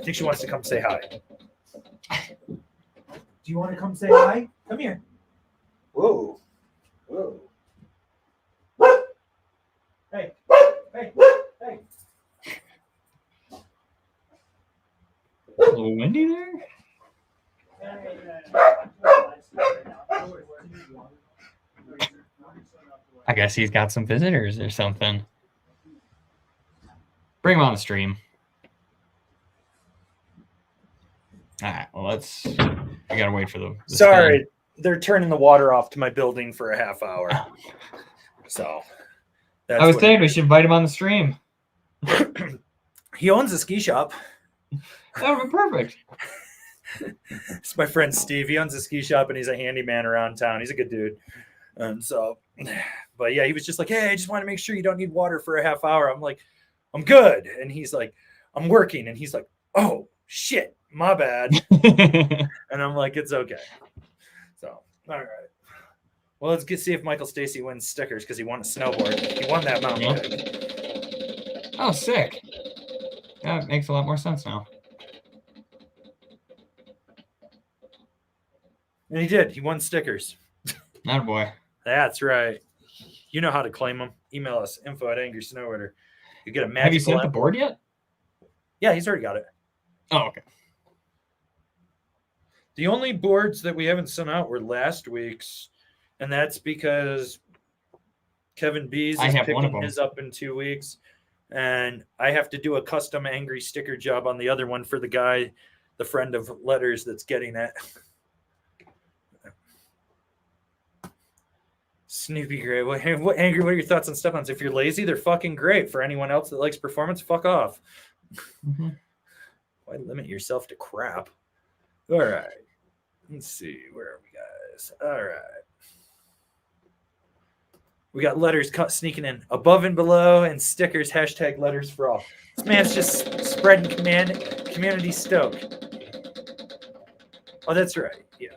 think she wants to come say hi. Do you want to come say hi? Come here. Whoa. Whoa. Hey. Hey. Hey. A little windy there. I guess he's got some visitors or something. Bring him on the stream. All right. Well, we gotta wait for the Sorry, they're turning the water off to my building for a half hour. So that's I was saying we should invite him on the stream. He owns a ski shop. That would be perfect. It's my friend Steve. He owns a ski shop and he's a handyman around town. He's a good dude. And so, but yeah, he was just like, hey, I just want to make sure you don't need water for a half hour. I'm like, I'm good. And he's like, I'm working. And he's like, oh, shit, my bad. And I'm like, it's okay. So, all right. Well, let's see if Michael Stacy wins stickers because he won a snowboard. He won that mountain bike. Oh, sick. That makes a lot more sense now. And he did. He won stickers. Attaboy. That's right. You know how to claim them. Email us, info@angrysnowboarder. You get a magical. Have you sent the board yet? Yeah, he's already got it. Oh, okay. The only boards that we haven't sent out were last week's, and that's because Kevin Bees is picking his up in 2 weeks, and I have to do a custom angry sticker job on the other one for the guy, the friend of Letters that's getting it. Snoopy Gray. What Angry? What are your thoughts on step-ons? If you're lazy, they're fucking great. For anyone else that likes performance, fuck off. Why limit yourself to crap? All right. Let's see. Where are we, guys? All right. We got letters sneaking in above and below and stickers. Hashtag letters for all. This man's just spreading community Stoke. Oh, that's right. Yeah.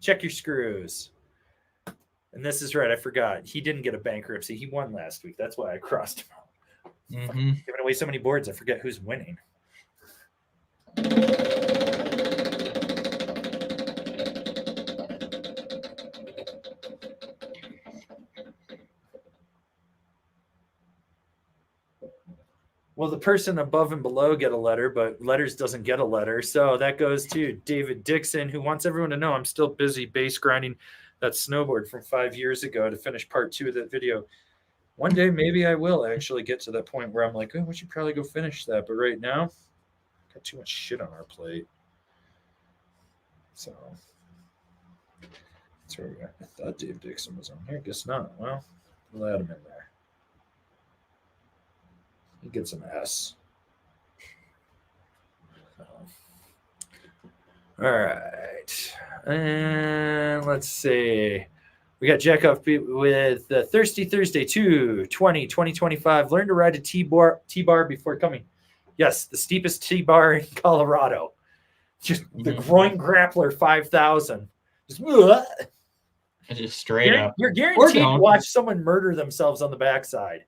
Check your screws. And this is right. I forgot. He didn't get a bankruptcy. He won last week. That's why I crossed him out. Giving away so many boards, I forget who's winning. Well, the person above and below get a letter, but letters doesn't get a letter. So that goes to David Dixon, who wants everyone to know I'm still busy bass grinding that snowboard from 5 years ago to finish part 2 of that video. One day, maybe I will actually get to that point where I'm like, oh, we should probably go finish that. But right now, got too much shit on our plate. So that's where we got. I thought Dave Dixon was on here. Guess not. Well, we'll add him in there. He gets an S. All right. And let's see. We got Jack off with the Thirsty Thursday 2025. Learn to ride a T-bar before coming. Yes, the steepest T-bar in Colorado. Just the groin grappler 5,000. Just straight up. You're guaranteed to watch someone murder themselves on the backside.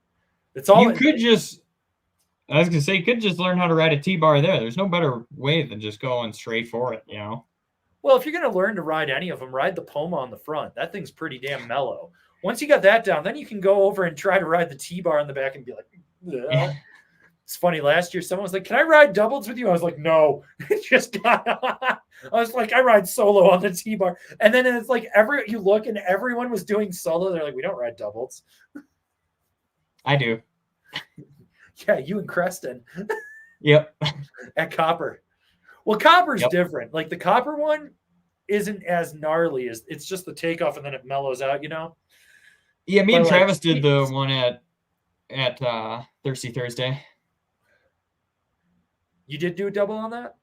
It's all you could just. I was gonna say, you could just learn how to ride a T-bar there. There's no better way than just going straight for it, you know. Well, if you're gonna learn to ride any of them, ride the Poma on the front. That thing's pretty damn mellow. Once you got that down, then you can go over and try to ride the T-bar on the back and be like, yeah. It's funny. Last year, someone was like, "Can I ride doubles with you?" I was like, "No." It just got on. I was like, "I ride solo on the T-bar," and then it's like you look and everyone was doing solo. They're like, "We don't ride doubles." I do. Yeah, you and Creston. Yep. At Copper. Well, Copper's different. Like the Copper one isn't as gnarly as it's just the takeoff and then it mellows out, you know? Yeah, me and Travis did the one at Thirsty Thursday. You did do a double on that?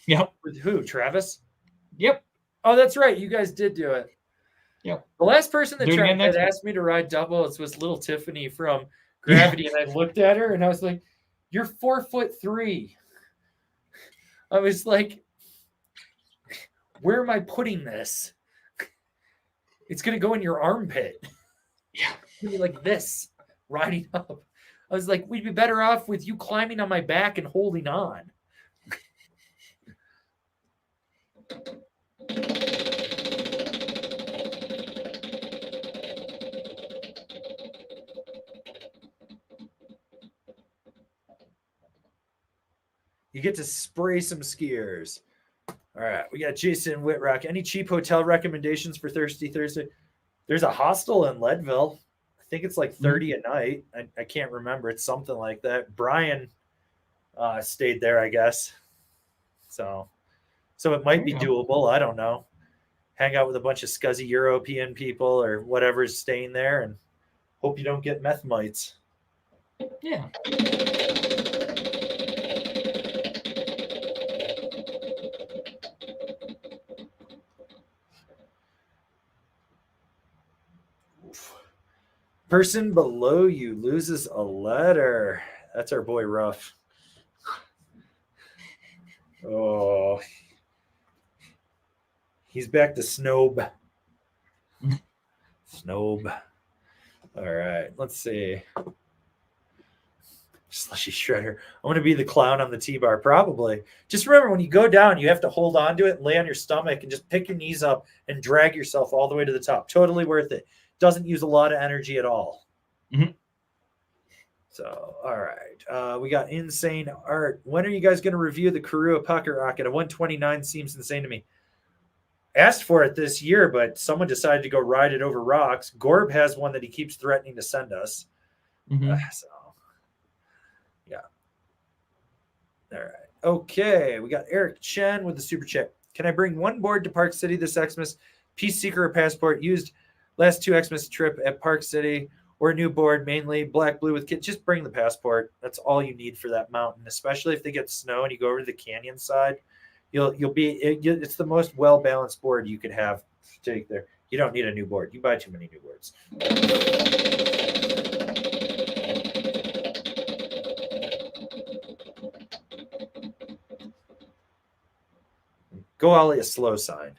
Yep. With who? Travis? Yep. Oh, that's right. You guys did do it. Yep. The last person that asked me to ride doubles was little Tiffany from Gravity, and I looked at her and I was like, "You're 4'3". I was like, "Where am I putting this? It's gonna go in your armpit." Yeah, it's gonna be like this, riding up. I was like, "We'd be better off with you climbing on my back and holding on." You get to spray some skiers. All right, we got Jason Whitrock. Any cheap hotel recommendations for Thirsty Thursday? There's a hostel in Leadville. I think it's like 30 a night. I can't remember. It's something like that. Brian stayed there, I guess. So it might be doable. I don't know. Hang out with a bunch of scuzzy European people or whatever's staying there and hope you don't get meth mites. Yeah. Person below you loses a letter. That's our boy Ruff. Oh, he's back to S.N.O.W.B.O.A.R.D. S.N.O.W.B.O.A.R.D. All right, let's see. Slushy Shredder. I'm going to be the clown on the T-bar, probably. Just remember, when you go down, you have to hold on to it, lay on your stomach, and just pick your knees up and drag yourself all the way to the top. Totally worth it. Doesn't use a lot of energy at all. Mm-hmm. So, all right. We got Insane Art. When are you guys going to review the Karua Pocket Rocket? A 129 seems insane to me. Asked for it this year, but someone decided to go ride it over rocks. Gorb has one that he keeps threatening to send us. Mm-hmm. So, yeah. All right. Okay. We got Eric Chen with the super chat. Can I bring one board to Park City this Xmas? Peace Seeker or Passport used last 2 Xmas trip at Park City, or a new board, mainly black, blue with kit. Just bring the Passport. That's all you need for that mountain, especially if they get snow and you go over to the canyon side. It's the most well-balanced board you could have to take there. You don't need a new board. You buy too many new boards. Go Ollie a slow sign.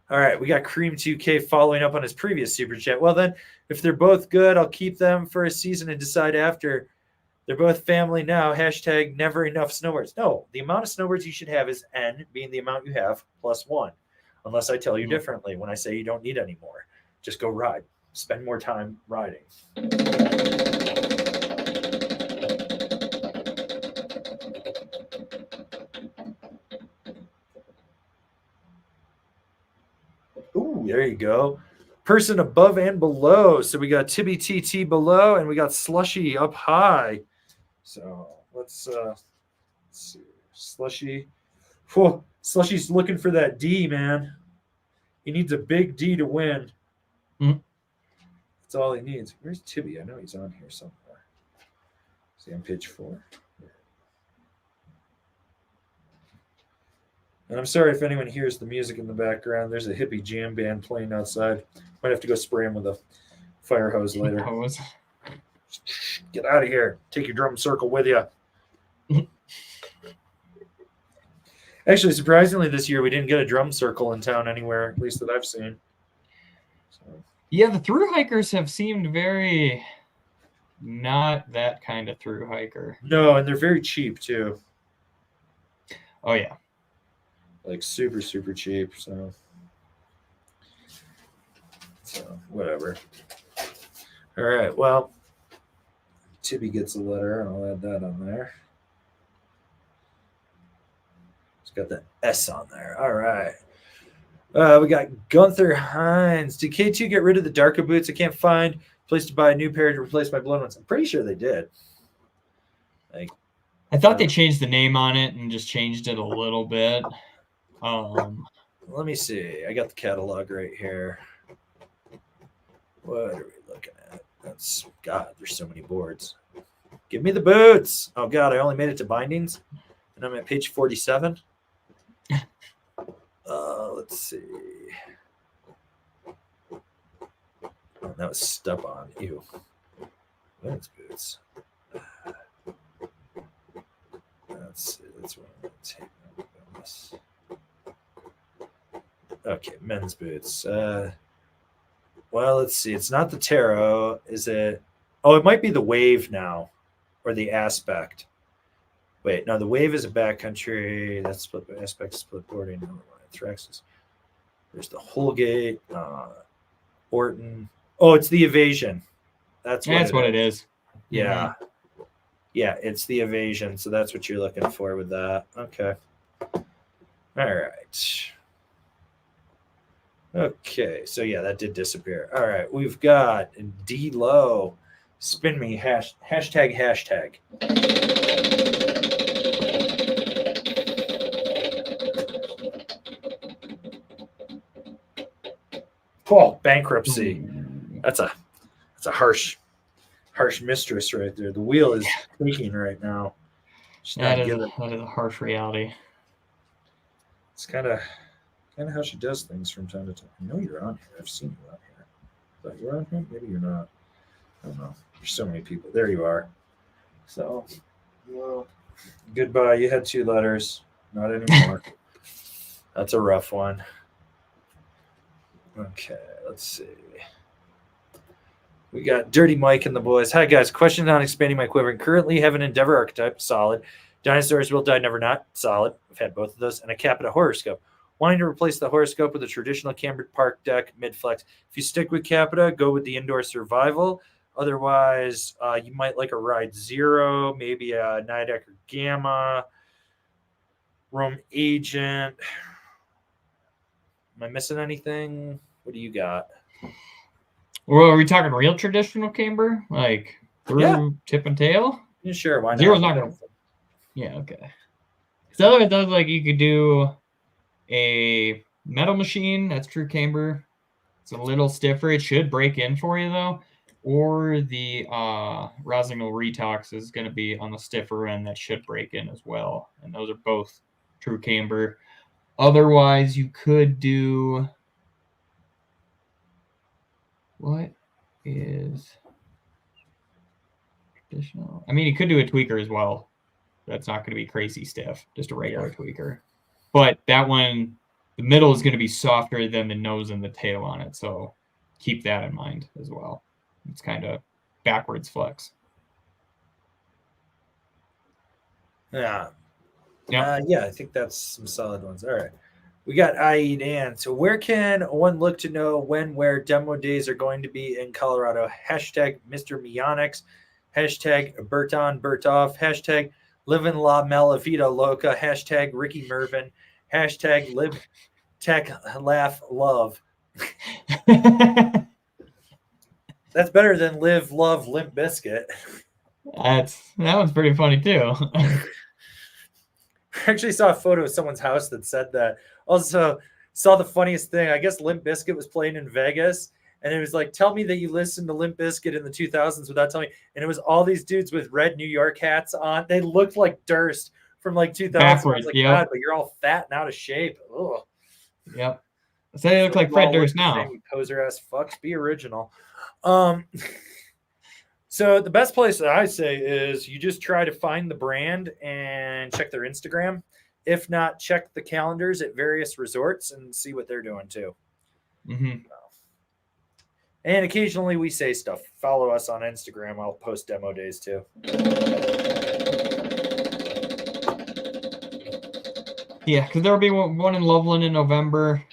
All right, we got Cream 2K following up on his previous super chat. Well, then, if they're both good, I'll keep them for a season and decide after. They're both family now. Hashtag never enough snowboards. No, the amount of snowboards you should have is N, being the amount you have, plus 1. Unless I tell you differently when I say you don't need any more. Just go ride. Spend more time riding. Ooh, there you go. Person above and below. So we got Tibby TT below, and we got Slushy up high. So let's see. Slushy. Whew, Slushy's looking for that D, man. He needs a big D to win. Mhm. That's all he needs. Where's Tibby? I know he's on here somewhere. Is he on page 4? And I'm sorry if anyone hears the music in the background. There's a hippie jam band playing outside. Might have to go spray him with a fire hose later. Hose. Get out of here. Take your drum circle with you. Actually, surprisingly, this year we didn't get a drum circle in town anywhere, at least that I've seen. So. Yeah, the through hikers have seemed very not that kind of through hiker. No, and they're very cheap too. Oh yeah. Like super, super cheap. So whatever. All right. Well, Tibby gets a letter, and I'll add that on there. It's got the S on there. All right. We got Gunther Hines. Did K2 get rid of the darker boots? I can't find a place to buy a new pair to replace my blown ones. I'm pretty sure they did. Like, I thought they changed the name on it and just changed it a little bit. Let me see. I got the catalog right here. What are we looking at? That's God. There's so many boards. Give me the boots. Oh God, I only made it to bindings, and I'm at page 47. Let's see. Oh, that was S.N.O.W.B.O.A.R.D. Ew. Women's boots. That's what I'm going to take. Okay, men's boots. Well, let's see. It's not the Tarot, is it? Oh, it might be the Wave now, or the Aspect. Wait, no, the Wave is a backcountry. That's split Aspect, split boarding. No, Thraxis. There's the Holgate, Orton. Oh, it's the Evasion. That's what it is. Yeah. Mm-hmm. Yeah, it's the Evasion. So that's what you're looking for with that. Okay. All right. Okay, so yeah, that did disappear. All right, we've got D-Low. Spin me, hashtag. Oh, bankruptcy. That's a harsh mistress right there. The wheel is creaking right now. That is a harsh reality. It's kind of how she does things from time to time. I know you're on here. I've seen you on here. But you're on here? Maybe you're not. I don't know. There's so many people. There you are. So, well, goodbye. You had 2 letters. Not anymore. That's a rough one. Okay, let's see. We got Dirty Mike and the boys. Hi, guys. Question on expanding my quiver. Currently have an Endeavor archetype. Solid. Dinosaurs will die, never not. Solid. I've had both of those. And a Capita horoscope. Wanting to replace the horoscope with a traditional cambered park deck mid-flex. If you stick with Capita, go with the indoor survival. Otherwise, you might like a Ride Zero, maybe a Nidecker Gamma, Rome Agent. Am I missing anything? What do you got? Well, are we talking real traditional camber? Like through tip and tail? Yeah, sure, why not? Zero's not going to... Yeah, okay. Because otherwise, that's like you could do a metal machine. That's true camber. It's a little stiffer. It should break in for you, though. Or the Rosignol Retox is going to be on the stiffer end. That should break in as well. And those are both true camber. Otherwise, you could do... What is traditional? I mean, you could do a tweaker as well. That's not going to be crazy stiff, just a regular tweaker. But that one, the middle is going to be softer than the nose and the tail on it. So keep that in mind as well. It's kind of backwards flex. Yeah. Yeah. Yeah, I think that's some solid ones. All right. We got IE Dan. So where can one look to know when, where demo days are going to be in Colorado? Hashtag Mr. Meonix. Hashtag Berton Bertoff. Hashtag Livin' La Mela Vida Loca. Hashtag Ricky Mervin. Hashtag Live Tech Laugh Love. That's better than Live, Love, Limp Biscuit. That one's pretty funny too. I actually saw a photo of someone's house that said that. Also, saw the funniest thing. I guess Limp Bizkit was playing in Vegas, and it was like, tell me that you listened to Limp Bizkit in the 2000s without telling me. And it was all these dudes with red New York hats on. They looked like Durst from like 2000. I was Backwards, like, yep. God, but you're all fat and out of shape. Ugh. Yep. So they look like Fred Durst now. Poser ass fucks. Be original. So the best place that I say is you just try to find the brand and check their Instagram. If not, check the calendars at various resorts and see what they're doing too. Mm-hmm. And occasionally we say stuff. Follow us on Instagram. I'll post demo days too. Yeah, because there'll be one in Loveland in November.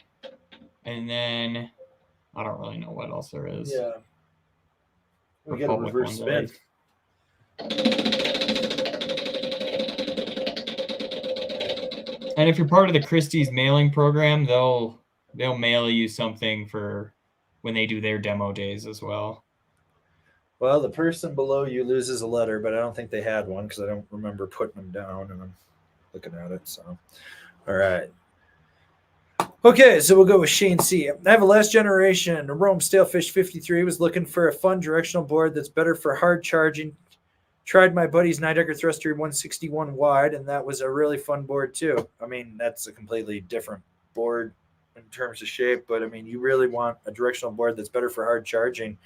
And then I don't really know what else there is. Yeah. We get a reverse spin. And if you're part of the Christie's mailing program, they'll mail you something for when they do their demo days as well. Well, the person below you loses a letter, but I don't think they had one because I don't remember putting them down, and I'm looking at it. So, all right. Okay, so we'll go with Shane C. I have a last generation Rome Stalefish 53. Was looking for a fun directional board that's better for hard charging. Tried my buddy's 9-decker thruster 161 wide, and that was a really fun board too. I mean, that's a completely different board in terms of shape, but I mean, you really want a directional board that's better for hard charging.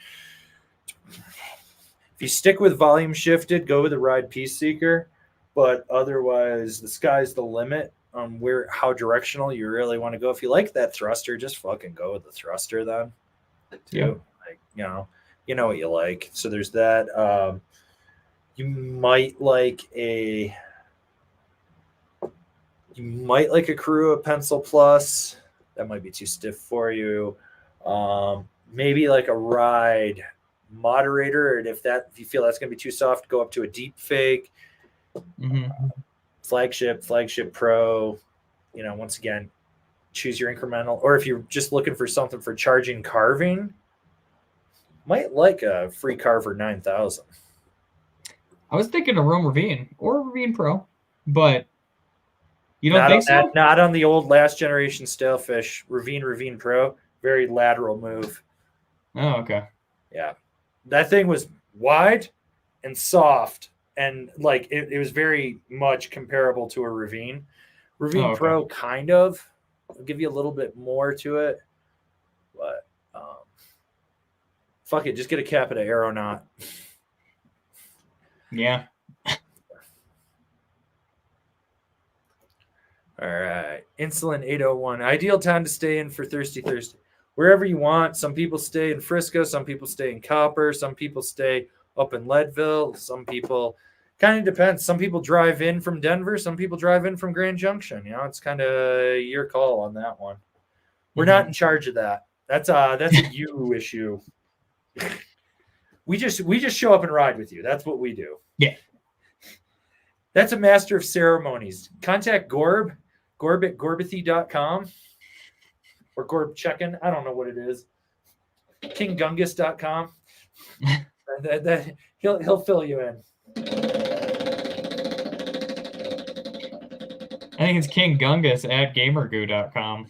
If you stick with volume shifted, go with the Ride Peace Seeker, but otherwise, the sky's the limit on how directional you really want to go. If you like that thruster, just fucking go with the thruster then. Yeah. Like, you know what you like. So there's that. You might like a Karua Pencil Plus. That might be too stiff for you. Maybe like a Ride Moderator, and if you feel that's going to be too soft, go up to a Deep Fake. Mm-hmm. Flagship Pro. Once again, choose your incremental. Or if you're just looking for something for charging carving, might like a Free Carver 9000. I was thinking of Rome Ravine or Ravine Pro, but you don't think so? Not on the old last generation Stalefish. Ravine Pro, very lateral move. Oh, okay. Yeah. That thing was wide and soft, and like it was very much comparable to a Ravine. Ravine Pro kind of. I'll give you a little bit more to it, but fuck it, just get a Capita Aeronaut. Yeah. All right. Insulin 801. Ideal time to stay in for Thirsty Thursday. Wherever you want. Some people stay in Frisco. Some people stay in Copper. Some people stay up in Leadville. Some people, kind of depends. Some people drive in from Denver. Some people drive in from Grand Junction. It's kind of your call on that one. We're not in charge of that. That's a you issue. We just show up and ride with you. That's what we do. Yeah. That's a master of ceremonies. Contact Gorb at gorbathy.com or Gorb Checkin. I don't know what it is. KingGungus.com. He'll fill you in. I think it's King Gungus at gamergoo.com.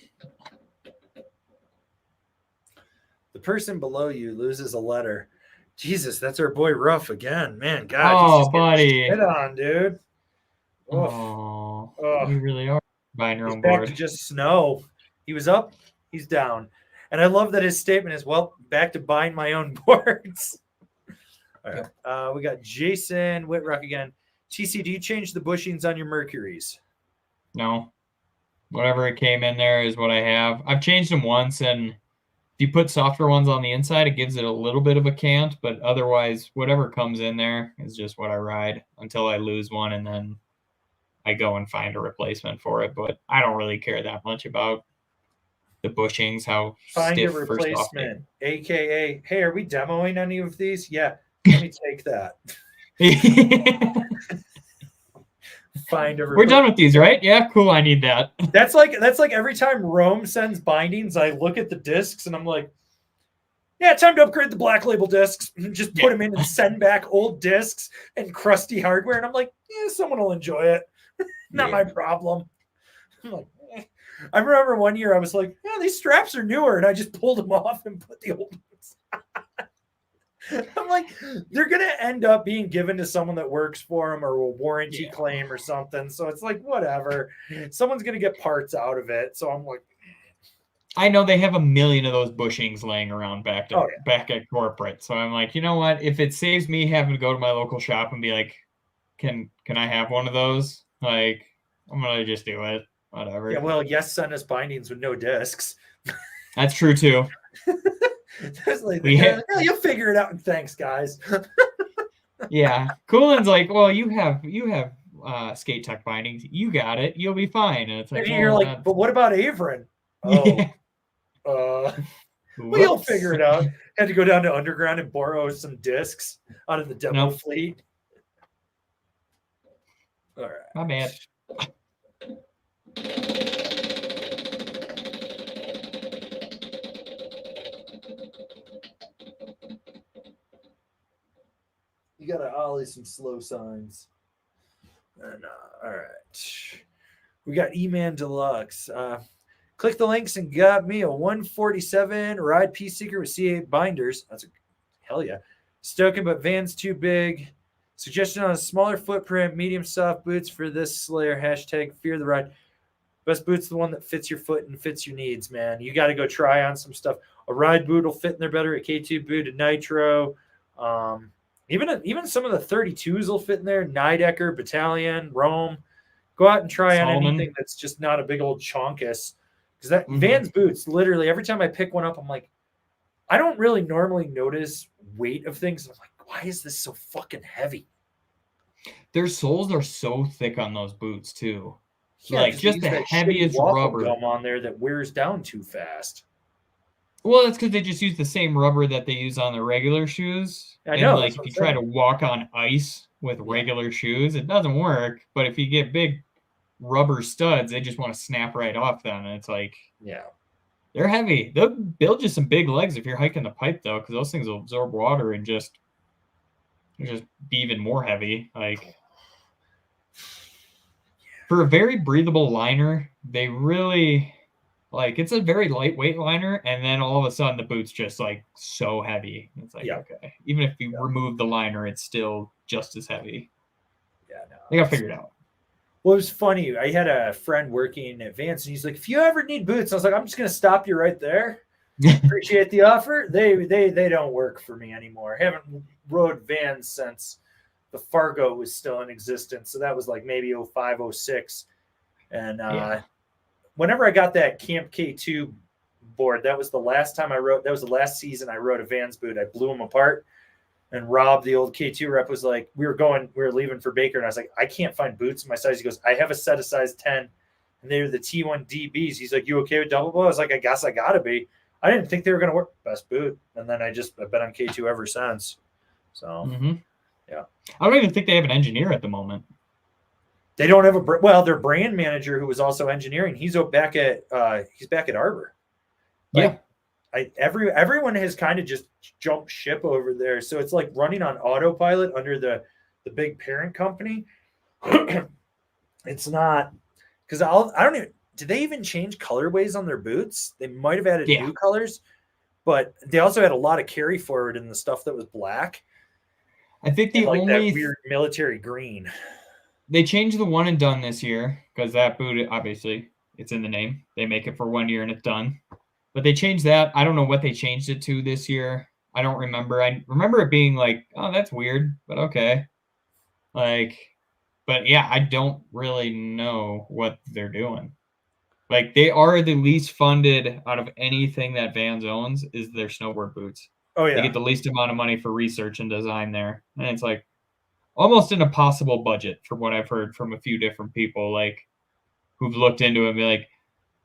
The person below you loses a letter. Jesus, that's our boy Ruff again. Man, God. Oh, buddy. Get on, dude. Oh, you really are buying your own back board. to just snow. He was up, he's down. And I love that his statement is, well, back to buying my own boards. All right. We got Jason Whitrock again. TC, do you change the bushings on your Mercuries? No. Whatever it came in there is what I have. I've changed them once, and if you put softer ones on the inside, it gives it a little bit of a cant, but otherwise, whatever comes in there is just what I ride until I lose one, and then I go and find a replacement for it. But I don't really care that much about the bushings, how find stiff a replacement, aka, hey, are we demoing any of these? Yeah, let me take that. find ever. We're done with these, right? Yeah, cool. I need that. That's like every time Rome sends bindings, I look at the discs and I'm like, yeah, time to upgrade the Black Label discs. Just put them in and send back old discs and crusty hardware. And I'm like, yeah, someone will enjoy it. Not my problem. I'm like, eh. I remember one year I was like, yeah, these straps are newer. And I just pulled them off and put the old ones on. I'm like, they're going to end up being given to someone that works for them or a warranty claim or something. So it's like, whatever. Someone's going to get parts out of it. So I'm like, I know they have a million of those bushings laying around back at corporate. So I'm like, you know what? If it saves me having to go to my local shop and be like, can I have one of those? Like, I'm gonna just do it. Whatever. Yeah, well, yes, send us bindings with no discs. That's true too. Like, yeah, you'll figure it out. And thanks, guys. Yeah, Coolin's like, well, you have skate tech bindings. You got it. You'll be fine. And it's like, and you're like, but what about Averin? Oh, yeah. We'll figure it out. Had to go down to Underground and borrow some discs out of the demo fleet. All right. My bad. You gotta ollie some slow signs. And all right. We got E-Man Deluxe. Click the links and got me a 147 Ride P Seeker with C8 binders. That's a hell yeah. Stoking, but van's too big. Suggestion on a smaller footprint, medium soft boots for this Slayer. Hashtag fear the ride. Best boot's the one that fits your foot and fits your needs, man. You got to go try on some stuff. A ride boot will fit in there better. A K2 boot, a Nitro. Even some of the 32s will fit in there. Nidecker, Battalion, Rome. Go out and try on anything that's just not a big old chonkus. Because that Vans boots, literally, every time I pick one up, I'm like, I don't really normally notice weight of things. I'm like, why is this so fucking heavy? Their soles are so thick on those boots too. Yeah, like just the heaviest rubber gum on there that wears down too fast. Well, that's because they just use the same rubber that they use on the regular shoes. I know. Like if you try to walk on ice with regular shoes, it doesn't work. But if you get big rubber studs, they just want to snap right off them. And it's like, yeah, they're heavy. They'll build you some big legs if you're hiking the pipe though, because those things will absorb water and just be even more heavy. Like for a very breathable liner, they really like it's a very lightweight liner, and then all of a sudden the boot's just like so heavy. It's like okay, even if you remove the liner, it's still just as heavy. Yeah, no, they got figured out. Well, it was funny. I had a friend working at Vans, and he's like, "If you ever need boots," I was like, "I'm just gonna stop you right there. Appreciate the offer. They don't work for me anymore. I haven't rode Vans since the Fargo was still in existence, so that was like maybe 05, 06. And whenever I got that Camp K2 board, that was the last time I rode. That was the last season I rode a Vans boot. I blew them apart. And Rob, the old K2 rep, was like, we were leaving for Baker. And I was like, I can't find boots in my size. He goes, I have a set of size 10. And they were the T1 DBs. He's like, you okay with double blow? I was like, I guess I got to be. I didn't think they were going to work. Best boot. And then I've been on K2 ever since. So, yeah. I don't even think they have an engineer at the moment. They don't have their brand manager, who was also engineering, he's back at Arbor. Like, everyone has kind of just jumped ship over there. So it's like running on autopilot under the big parent company. It's not because I don't even, did they even change colorways on their boots? They might have added new colors, but they also had a lot of carry forward in the stuff that was black. I think the only that weird military green. They changed the one and done this year because that boot, obviously, it's in the name. They make it for 1 year and it's done. But they changed that. I don't know what they changed it to this year. I don't remember. I remember it being like, oh, that's weird, but okay. Like, but yeah, I don't really know what they're doing. Like, they are the least funded out of anything that Vans owns is their snowboard boots. Oh, yeah. They get the least amount of money for research and design there. And it's like almost an impossible budget from what I've heard from a few different people, like, who've looked into it and be like,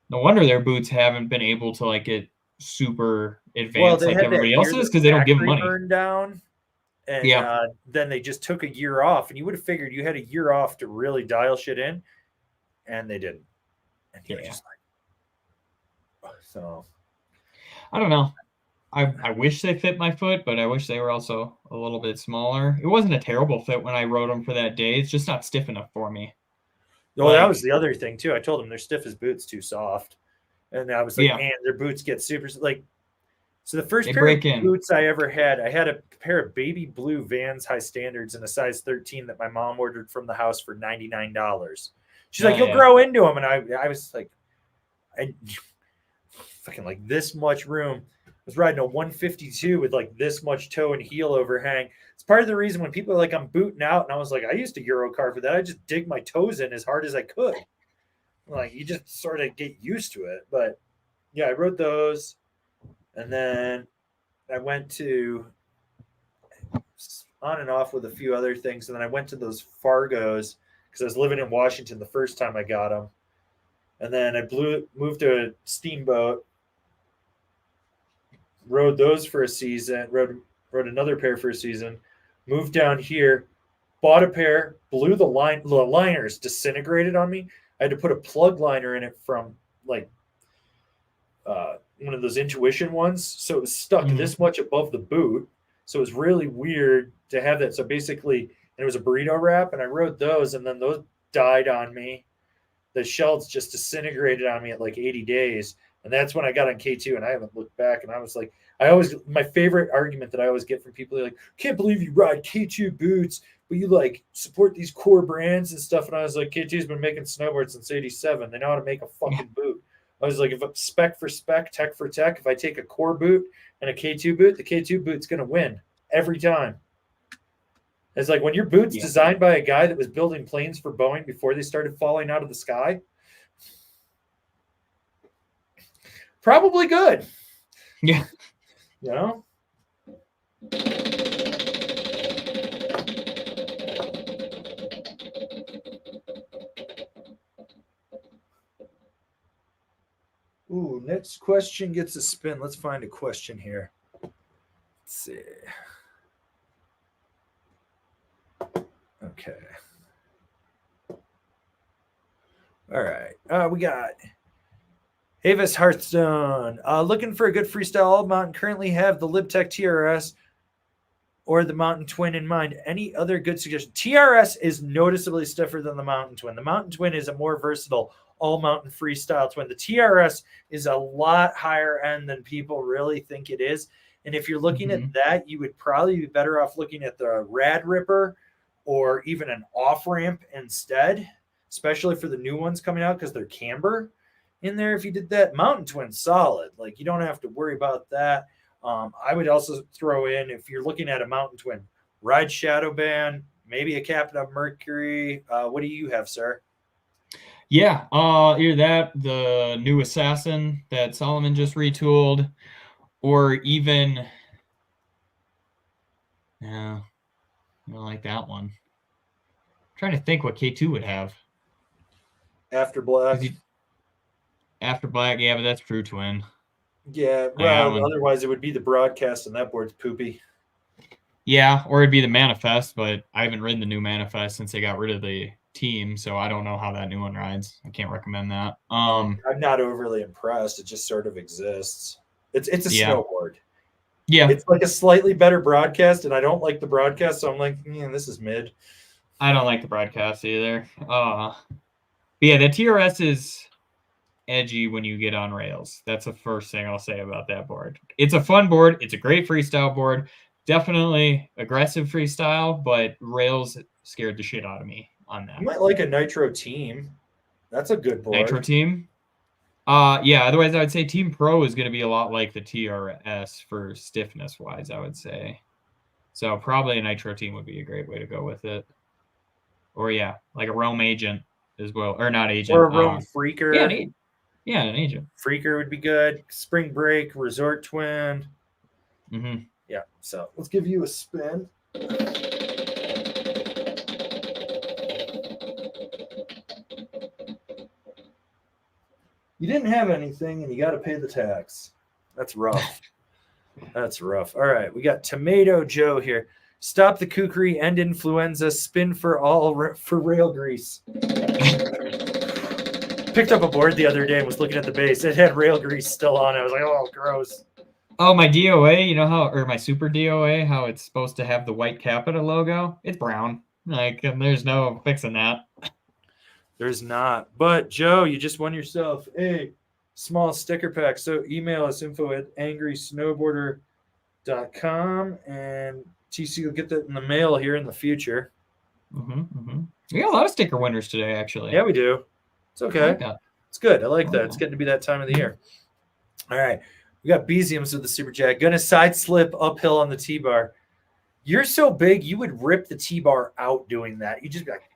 no wonder their boots haven't been able to like get super advanced like everybody else's because they don't give them money. Burned down. And Yeah. then they just took a year off, and you would have figured you had a year off to really dial shit in, and they didn't. And you're Yeah. just like, so I don't know. I wish they fit my foot, but I wish they were also a little bit smaller. It wasn't a terrible fit when I rode them for that day. It's just not stiff enough for me. well, that Like, was the other thing too. I told them they're stiff as boots, too soft, and I was like, yeah, and their boots get super like. So the first they pair of break in. boots I ever had, I had a pair of baby blue Vans high standards in a size 13 that my mom ordered from the house for $99. She's like, Oh, you'll yeah. grow into them, and I was like, I fucking like this much room. I was riding a 152 with like this much toe and heel overhang. It's part of the reason when people are like, I'm booting out, and I was like, I used to Euro car for that. I just dig my toes in as hard as I could. Like you just sort of get used to it. But yeah, I rode those, and then I went to on and off with a few other things, and then I went to those Fargos because I was living in Washington the first time I got them, and then I moved to a Steamboat, rode those for a season, rode another pair for a season, moved down here, bought a pair, blew the liners disintegrated on me. I had to put a plug liner in it from like one of those intuition ones, so it was stuck this much above the boot. So it was really weird to have that. So basically, it was a burrito wrap, and I rode those, and then those died on me. The shells just disintegrated on me at like 80 days. And that's when I got on K2, and I haven't looked back. And I was like, my favorite argument that I always get from people are like, can't believe you ride K2 boots, but you like support these core brands and stuff. And I was like, K2's been making snowboards since 87. They know how to make a fucking boot. I was like, if it's spec for spec, tech for tech, if I take a core boot and a K2 boot, the K2 boot's going to win every time. It's like when your boot's designed by a guy that was building planes for Boeing before they started falling out of the sky, probably good. Yeah. You know? Ooh, next question gets a spin. Let's find a question here. Let's see. Okay. All right. We got Avis Hearthstone. Looking for a good freestyle all mountain. Currently have the LibTech TRS or the Mountain Twin in mind. Any other good suggestion? TRS is noticeably stiffer than the Mountain Twin. The Mountain Twin is a more versatile all mountain freestyle twin. The TRS is a lot higher end than people really think it is. And if you're looking at that, you would probably be better off looking at the Rad Ripper or even an off ramp instead, especially for the new ones coming out because they're camber in there. If you did that, Mountain Twin solid, like you don't have to worry about that. I would also throw in, if you're looking at a Mountain Twin, ride Shadow Band, maybe a Captain of Mercury. What do you have, sir? Yeah, either that, the new Assassin that Solomon just retooled, or even, yeah, I don't like that one. I'm trying to think what K2 would have. After Black. After Black, yeah, but that's True Twin. Yeah, well, otherwise it would be the Broadcast, and that board's poopy. Yeah, or it'd be the Manifest, but I haven't ridden the new Manifest since they got rid of the team, so I don't know how that new one rides. I can't recommend that. I'm not overly impressed. It just sort of exists. It's a snowboard. Yeah. It's like a slightly better Broadcast, and I don't like the Broadcast, so I'm like, this is mid. I don't like the Broadcast either. But yeah, the TRS is edgy when you get on rails. That's the first thing I'll say about that board. It's a fun board. It's a great freestyle board. Definitely aggressive freestyle, but rails scared the shit out of me on that. You might like a Nitro Team. That's a good board. Nitro Team? Yeah, otherwise I would say Team Pro is going to be a lot like the TRS for stiffness wise, I would say. So probably a Nitro Team would be a great way to go with it. Or yeah, like a Rome Agent as well. Or not Agent. Or a Rome Freaker. Yeah, an Agent. Freaker would be good. Spring Break, Resort Twin. Mm-hmm. Yeah, so let's give you a spin. You didn't have anything, and you got to pay the tax. That's rough. That's rough. All right, we got Tomato Joe here. Stop the kookery, end influenza, spin for all for rail grease. Picked up a board the other day and was looking at the base. It had rail grease still on it. I was like, oh, gross. Oh, my DOA, you know how, or my super DOA, how it's supposed to have the white Capita logo? It's brown. Like, and there's no fixing that. There's not. But, Joe, you just won yourself a small sticker pack. So email us info@angrysnowboarder.com and TC will get that in the mail here in the future. We got a lot of sticker winners today, actually. Yeah, we do. It's I okay. like that. It's good. I like that. It's getting to be that time of the year. All right. We got Beziums with the Super Jack. Gonna side slip uphill on the T-bar. You're so big, you would rip the T-bar out doing that. You just be like,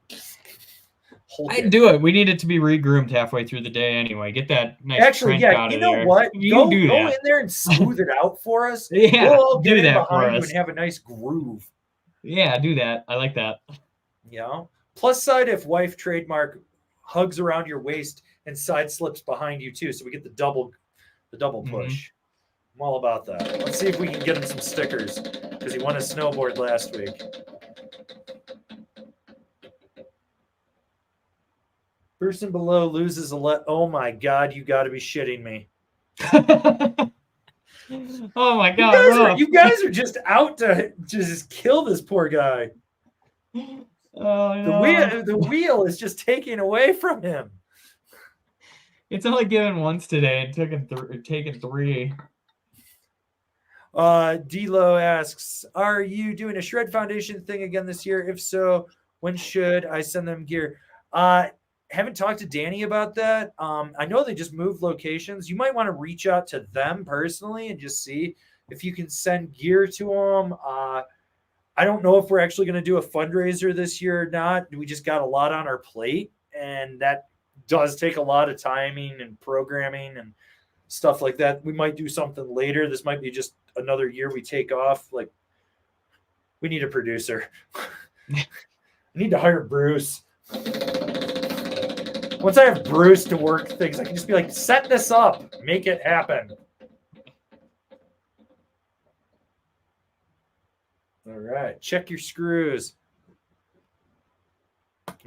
hold I'd it. do it. We need it to be re-groomed halfway through the day anyway. Get that nice Actually, trench yeah, out you of know there. what? You Go do that. in there and smooth it out for us. Yeah, We'll all get do in that for behind you us. and have a nice groove. Yeah, do that. I like that. You know? Plus side if wife trademark hugs around your waist and side slips behind you too. So we get the double push. I'm all about that. Let's see if we can get him some stickers because he won a snowboard last week. Person below loses oh my God, you got to be shitting me. Oh my God. You guys are just out to just kill this poor guy. Oh no. The wheel is just taking away from him. It's only given once today and taken 3. D-Lo asks, are you doing a Shred Foundation thing again this year? If so, when should I send them gear? Haven't talked to Danny about that. I know they just moved locations. You might want to reach out to them personally and just see if you can send gear to them. I don't know if we're actually going to do a fundraiser this year or not. We just got a lot on our plate, and that does take a lot of timing and programming and stuff like that. We might do something later. This might be just another year we take off. Like, we need a producer. I need to hire Bruce. Once I have Bruce to work things, I can just be like, set this up, make it happen. All right, check your screws.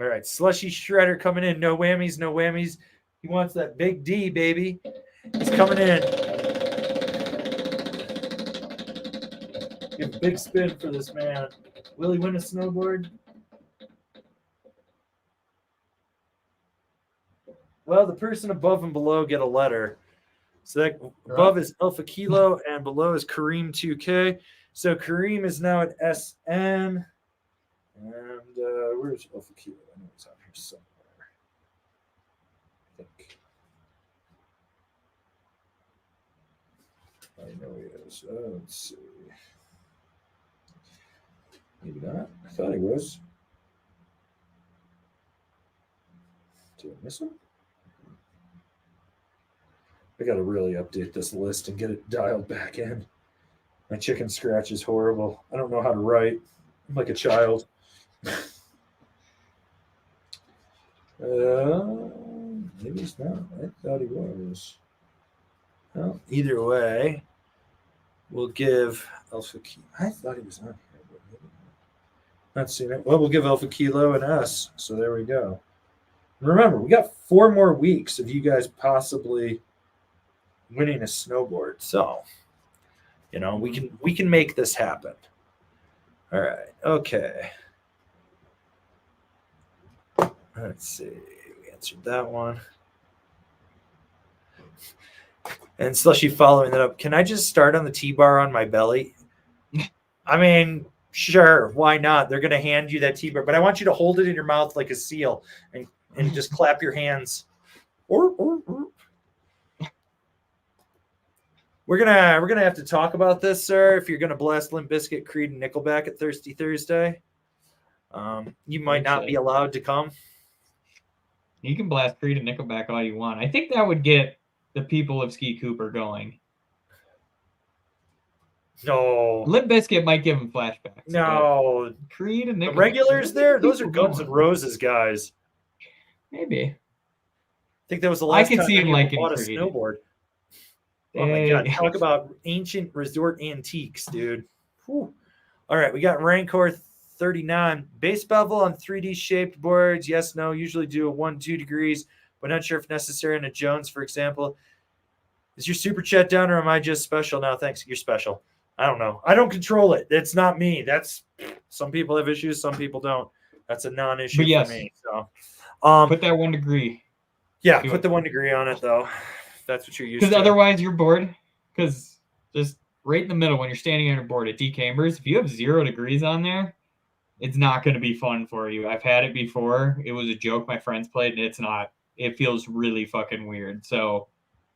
All right, Slushy Shredder coming in. No whammies, no whammies. He wants that big D, baby. He's coming in. Give a big spin for this man. Will he win a snowboard? Well, the person above and below get a letter. So that above is Alpha Kilo and below is Kareem 2K. So Kareem is now at SN. And where's Alpha Kilo? I know it's out here somewhere. I think. I know he is. Let's see. Maybe not. I thought he was. Did I miss him? I got to really update this list and get it dialed back in. My chicken scratch is horrible. I don't know how to write. I'm like a child. Maybe he's not. I thought he was. Well, either way, we'll give Alpha Kilo. I thought he was on here, but maybe not. Not seen it. Well, we'll give Alpha Kilo an S. So there we go. And remember, we got 4 more weeks of you guys possibly winning a snowboard. So, you know, we can make this happen. All right. Okay. Let's see. We answered that one. And Slushy following that up. Can I just start on the T-bar on my belly? I mean, sure. Why not? They're going to hand you that T-bar, but I want you to hold it in your mouth like a seal and just clap your hands. We're gonna have to talk about this, sir. If you're gonna blast Limp Bizkit, Creed, and Nickelback at Thirsty Thursday, you might not be allowed to come. You can blast Creed and Nickelback all you want. I think that would get the people of Ski Cooper going. No, Limp Bizkit might give them flashbacks. No, Creed and Nickelback. The regulars there, those are Guns N' Roses guys. Maybe. I think that was the last time anyone bought a snowboard. Oh my God! Talk about ancient resort antiques, dude. Whew. All right, we got Rancor 39. Base bevel on 3D shaped boards. Yes, no. Usually do a 1-2 degrees, but not sure if necessary in a Jones, for example. Is your super chat down or am I just special now? Thanks. You're special. I don't know. I don't control it. It's not me. That's some people have issues, some people don't. That's a non-issue But yes, for me. So put that 1 degree. Yeah, put the 1 degree on it though. That's what you're used to. Because otherwise you're bored. Because just right in the middle when you're standing on your board at decambers, if you have 0 degrees on there, it's not going to be fun for you. I've had it before. It was a joke my friends played, and it's not. It feels really fucking weird. So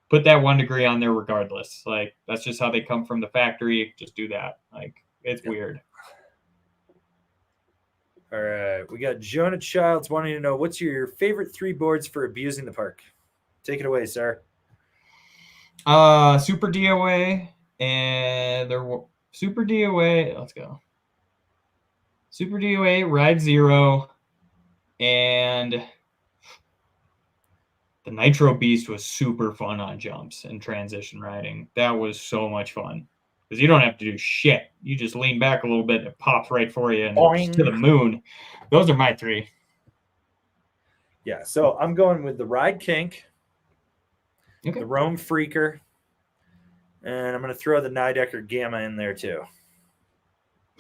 put that 1 degree on there regardless. Like, that's just how they come from the factory. Just do that. Like, it's weird. All right. We got Jonah Childs wanting to know, what's your favorite 3 boards for abusing the park? Take it away, sir. Super DOA and Super DOA. Let's go. Super DOA, Ride Zero, and the Nitro Beast was super fun on jumps and transition riding. That was so much fun because you don't have to do shit. You just lean back a little bit and it pops right for you and it's to the moon. Those are my 3. Yeah, so I'm going with the Ride Kink, the Rome Freaker, and I'm going to throw the Nidecker Gamma in there too.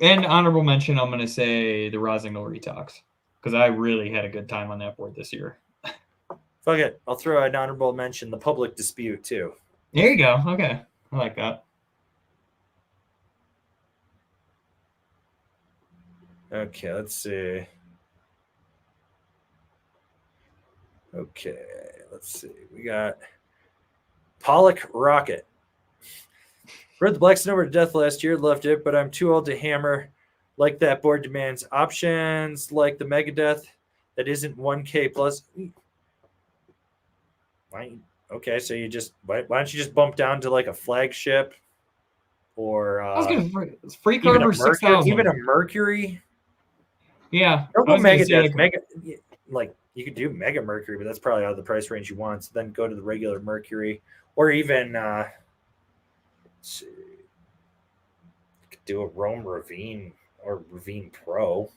And honorable mention, I'm going to say the Rossignol Retox because I really had a good time on that board this year. Fuck it. I'll throw an honorable mention, the Public Dispute too. There you go. Okay. I like that. Okay, let's see. Okay, let's see. We got Pollock Rocket. Rode the Black Snowboard to death last year. Loved it, but I'm too old to hammer like that board demands. Options like the Megadeth that isn't 1K plus. Okay, so you just why don't you just bump down to like a flagship or I was gonna free Carver 6,000. Even a Mercury. Yeah, don't go Megadeth. Like you could do Mega Mercury, but that's probably out of the price range you want. So then go to the regular Mercury, or even you could do a Rome Ravine or Ravine Pro.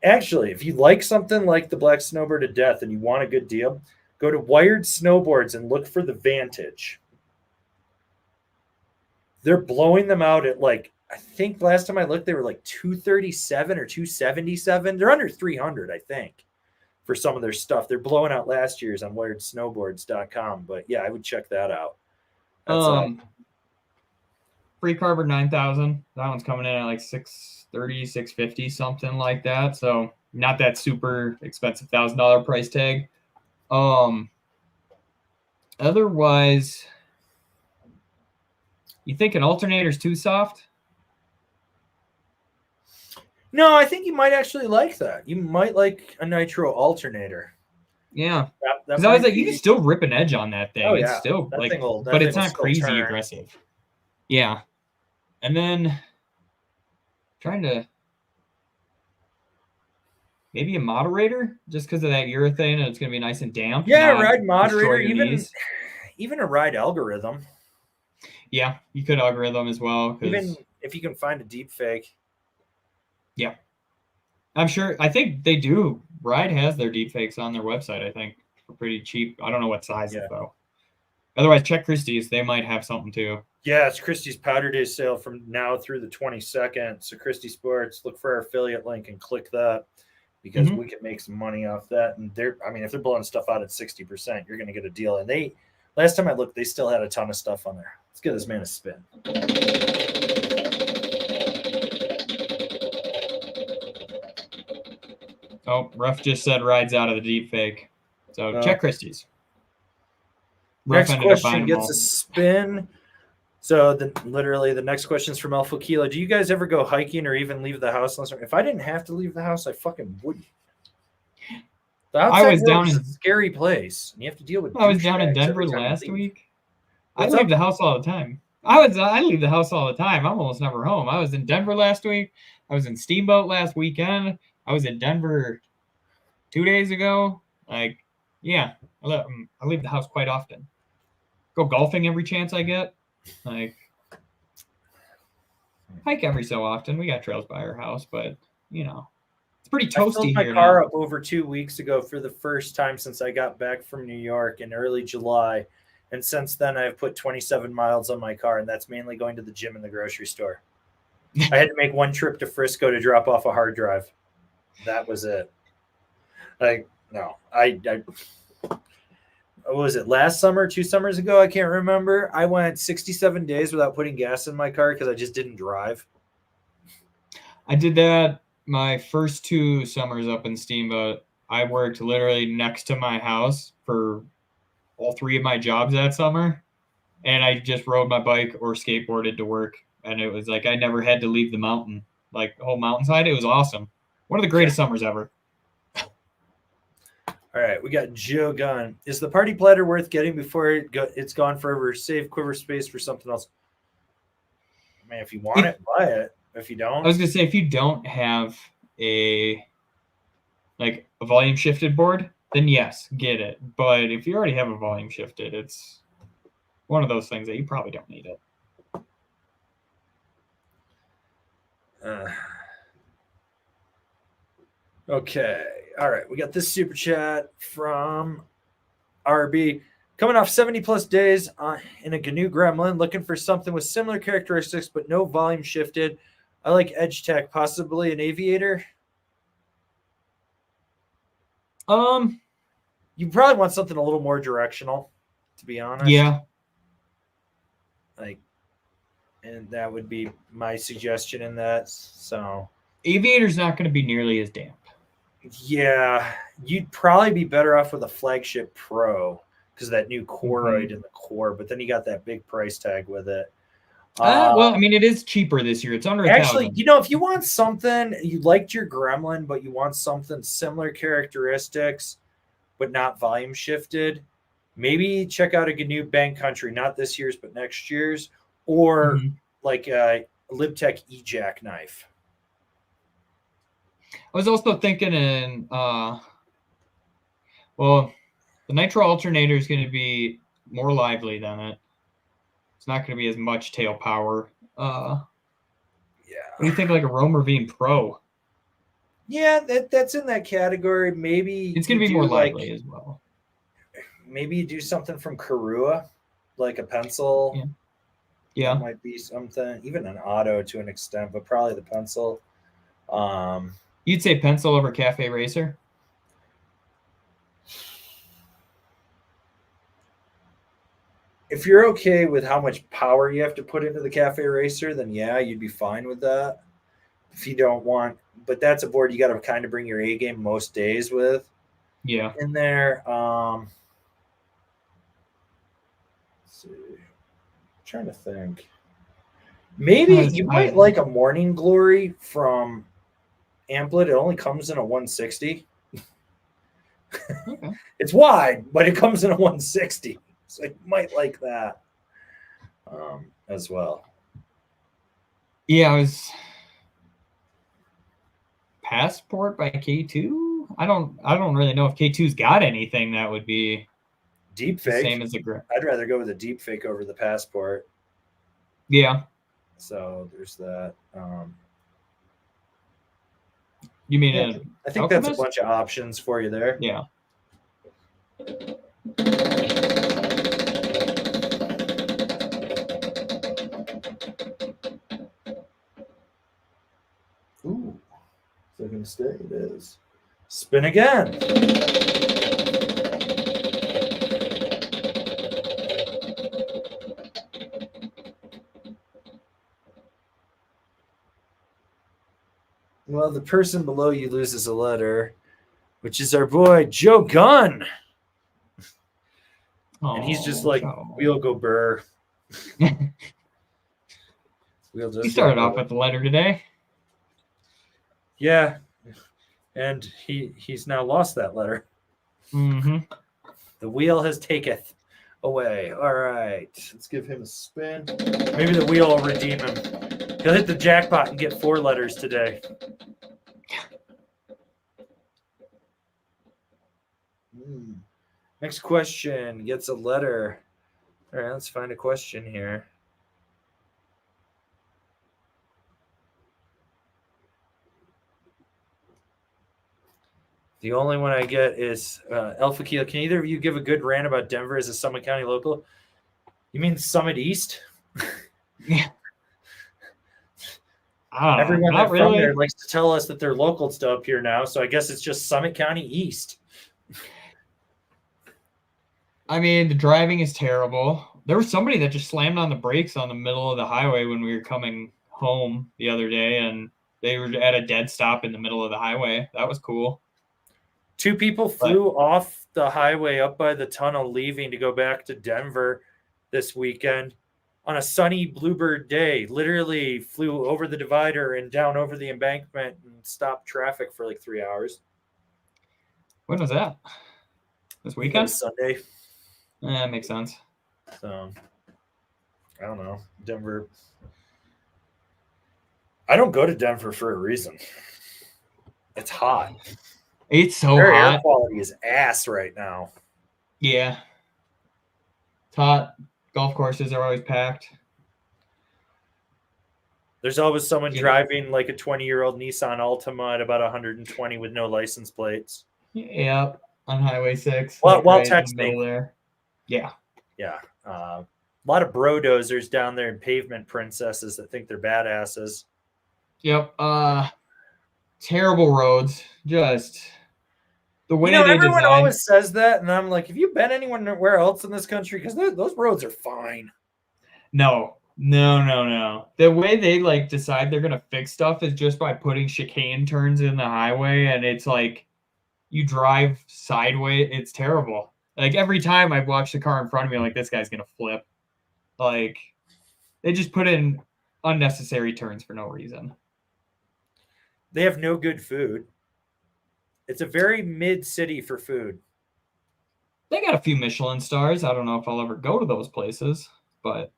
Actually, if you like something like the Black Snowboard to death and you want a good deal, go to Wired Snowboards and look for the Vantage. They're blowing them out at like, I think last time I looked, they were like 237 or 277. They're under 300, I think, for some of their stuff. They're blowing out last year's on wiredsnowboards.com. But yeah, I would check that out. That's Free Carver 9,000. That one's coming in at like 630, 650, something like that. So not that super expensive $1,000 price tag. Otherwise, you think an alternator's too soft? No, I think you might actually like that. You might like a nitro alternator. Yeah, because I was like, you can still rip an edge on that thing. Oh, yeah. It's still that like, but it's not crazy aggressive. Yeah, and then trying to maybe a moderator just because of that urethane and it's gonna be nice and damp. Yeah, ride moderator, even a ride algorithm. Yeah, you could algorithm as well. Even if you can find a deep fake. Yeah. I'm sure. I think they do. Ride has their deep fakes on their website, I think, for pretty cheap. I don't know what size though. Otherwise, check Christie's. They might have something too. Yeah, it's Christie's Powder Day sale from now through the 22nd. So Christie Sports, look for our affiliate link and click that because we can make some money off that. And if they're blowing stuff out at 60%, you're going to get a deal. And last time I looked, they still had a ton of stuff on there. Let's give this man a spin. Oh, Ruff just said rides out of the deep fake. So check Christie's. Next question gets a spin. So literally the next question is from Alpha Kilo. Do you guys ever go hiking or even leave the house? If I didn't have to leave the house, I fucking wouldn't. The outside world is a scary place. And you have to deal with. I was down in Denver last week. I leave the house all the time. I leave the house all the time. I'm almost never home. I was in Denver last week. I was in Steamboat last weekend. I was in Denver 2 days ago. Like, yeah, I leave the house quite often. Go golfing every chance I get. Like, hike every so often. We got trails by our house, but you know, it's pretty I filled toasty my here car now. up over 2 weeks ago for the first time since I got back from New York in early July. And since then, I've put 27 miles on my car, and that's mainly going to the gym and the grocery store. I had to make one trip to Frisco to drop off a hard drive. That was it. Like, no, what was it, last summer, 2 summers ago? I can't remember. I went 67 days without putting gas in my car because I just didn't drive. I did that my first 2 summers up in Steamboat. I worked literally next to my house for all 3 of my jobs that summer, and I just rode my bike or skateboarded to work. And it was like I never had to leave the mountain, like the whole mountainside. It was awesome. One of the greatest summers ever. All right, we got Joe Gunn. Is the party platter worth getting before it's gone forever? Save Quiver space for something else. I mean, if you want it, buy it. If you don't, I was gonna say if you don't have a volume shifted board, then yes, get it. But if you already have a volume shifted, it's one of those things that you probably don't need it. Okay. All right. We got this super chat from RB. Coming off 70 plus days in a GNU Gremlin, looking for something with similar characteristics but no volume shifted. I like Edge Tech, possibly an Aviator. You probably want something a little more directional, to be honest. Yeah. And that would be my suggestion in that. So Aviator's not going to be nearly as damp. yeah, you'd probably be better off with a Flagship Pro because of that new Coroid in the core, but then you got that big price tag with it. Well, I mean, it is cheaper this year. It's under Actually, $1,000. if you want something, you liked your Gremlin, but you want something similar characteristics, but not volume shifted, maybe check out a GNU Bank Country, not this year's, but next year's, or like a LibTech E-Jackknife. I was also thinking well, the Nitro alternator is going to be more lively than it. It's not going to be as much tail power. Yeah. What do you think, like a Rome Ravine Pro? Yeah, that's in that category. Maybe It's going to be more lively as well. Maybe you do something from Karua, like a pencil. Yeah. That might be something. Even an auto to an extent, but probably the pencil. You'd say pencil over Cafe Racer? If you're okay with how much power you have to put into the Cafe Racer, then yeah, you'd be fine with that. If you don't want, but that's a board you got to kind of bring your A game most days with. Yeah. In there. Let's see. I'm trying to think. Maybe you might like a Morning Glory from Amplit. It only comes in a 160. Okay. It's wide, but it comes in a 160. So you might like that as well. Yeah, I was Passport by K2. I don't really know if K2's got anything that would be deep the fake. Same as the I'd rather go with a deep fake over the Passport. Yeah. So there's that. You mean I think that's a bunch of options for you there. Yeah. Ooh. So I can stay. It is. Spin again. Well, the person below you loses a letter, which is our boy Joe Gunn. And he's just like, we'll go burr. He started off with the letter today. Yeah. And he's now lost that letter. Mm-hmm. The wheel has taketh away. All right. Let's give him a spin. Maybe the wheel will redeem him. He'll hit the jackpot and get 4 letters today. Next question gets a letter. All right, let's find a question here. The only one I get is Alpha Keel. Can either of you give a good rant about Denver as a Summit County local? You mean Summit East? Yeah. I don't know. Everyone Not that's from really. there likes to tell us that they're local to up here now, so I guess it's just Summit County East. I mean, the driving is terrible. There was somebody that just slammed on the brakes on the middle of the highway when we were coming home the other day, and they were at a dead stop in the middle of the highway. That was cool. 2 people flew off the highway up by the tunnel leaving to go back to Denver this weekend on a sunny bluebird day. Literally flew over the divider and down over the embankment and stopped traffic for like 3 hours. When was that? This It weekend? was Sunday. That makes sense. So I don't know. Denver. I don't go to Denver for a reason. It's hot. It's so Their air hot. quality is ass right now. Yeah. It's hot. Golf courses are always packed. There's always someone Yeah. driving like a 20-year-old Nissan Altima at about 120 with no license plates. Yep. On Highway 6. While like right in the texting. middle there. Yeah. Yeah. A lot of brodozers down there and pavement princesses that think they're badasses. Yep. Terrible roads. Just the way they everyone design. always says that, and I'm like, have you been anywhere else in this country? Because those roads are fine. No. The way they like decide they're gonna fix stuff is just by putting chicane turns in the highway, and it's like you drive sideways. It's terrible. Like every time I watch the car in front of me, I'm like, this guy's gonna flip. Like they just put in unnecessary turns for no reason. They have no good food. It's a very mid city for food. They got a few Michelin stars. I don't know if I'll ever go to those places, but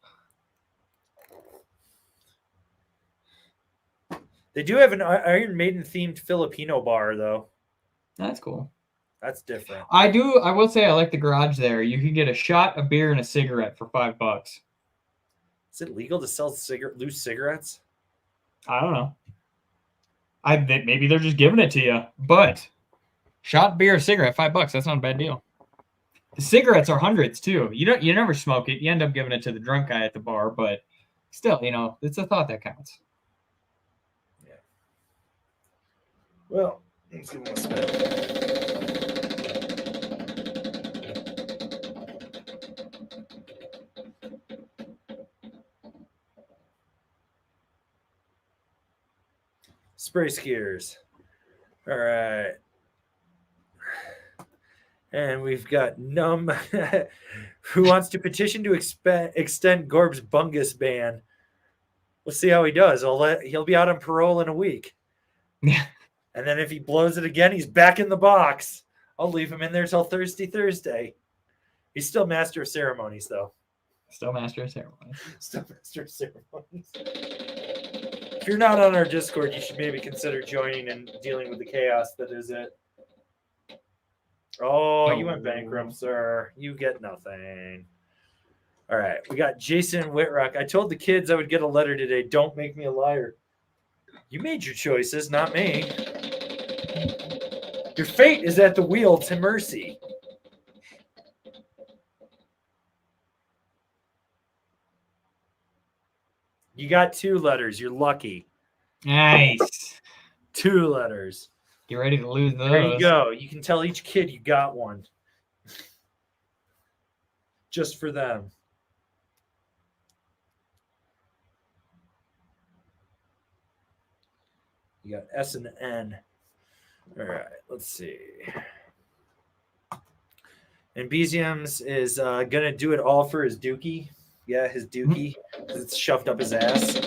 They do have an Iron Maiden themed Filipino bar, though. that's cool. That's different. I will say I like the garage there. You can get a shot, a beer, and a cigarette for $5. Is it legal to sell loose cigarettes? I don't know. Maybe they're just giving it to you, but shot, beer, cigarette, $5. That's not a bad deal. The cigarettes are hundreds too. You never smoke it. You end up giving it to the drunk guy at the bar, but still, it's a thought that counts. Yeah. Well, let's see what's spend. Spray skiers. All right. And we've got S.N.O.W.B.O.A.R.D who wants to petition to extend Gorb's bungus ban. We'll see how he does. He'll be out on parole in a week. Yeah. And then if he blows it again, he's back in the box. I'll leave him in there till Thursday. He's still master of ceremonies, though. Still master of ceremonies. Still master of ceremonies. If you're not on our Discord, you should maybe consider joining and dealing with the chaos that is it. Oh, you went bankrupt, sir. You get nothing. All right. We got Jason Whitrock. I told the kids I would get a letter today. Don't make me a liar. You made your choices, not me. Your fate is at the wheel to mercy. You got 2 letters. You're lucky. Nice. 2 letters. Get ready to lose those. There you go. You can tell each kid you got one. Just for them. You got S and N. All right, let's see. And Beziums is going to do it all for his dookie. Yeah, his dookie. Because it's shoved up his ass.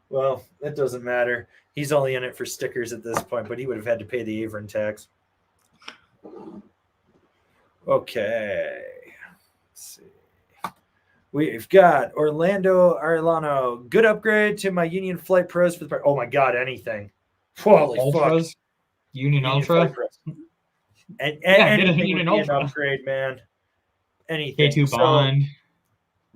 Well, that doesn't matter. He's only in it for stickers at this point, but he would have had to pay the Avon tax. Okay. Let's see. We've got Orlando Arellano. Good upgrade to my Union Flight Pros for the. Oh my God! Anything. Holy Ultras, fuck! Union Ultra. And Yeah, get a anything Union would be an Ultra. upgrade, man. Anything. K2 Bond.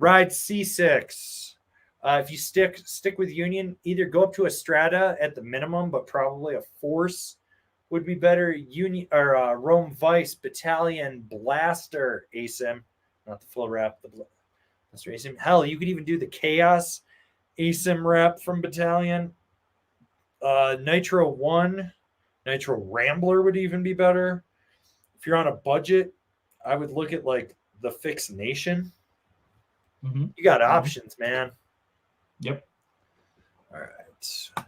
Ride C6. If you stick with Union, either go up to a Strata at the minimum, but probably a Force would be better. Union or Rome Vice Battalion Blaster ASIM, not the full wrap. The Blaster ASIM. Hell, you could even do the Chaos ASIM wrap from Battalion. Nitro 1, Nitro Rambler would even be better. If you're on a budget, I would look at like the Fix Nation. Mm-hmm. You got options, man. Yep. All right.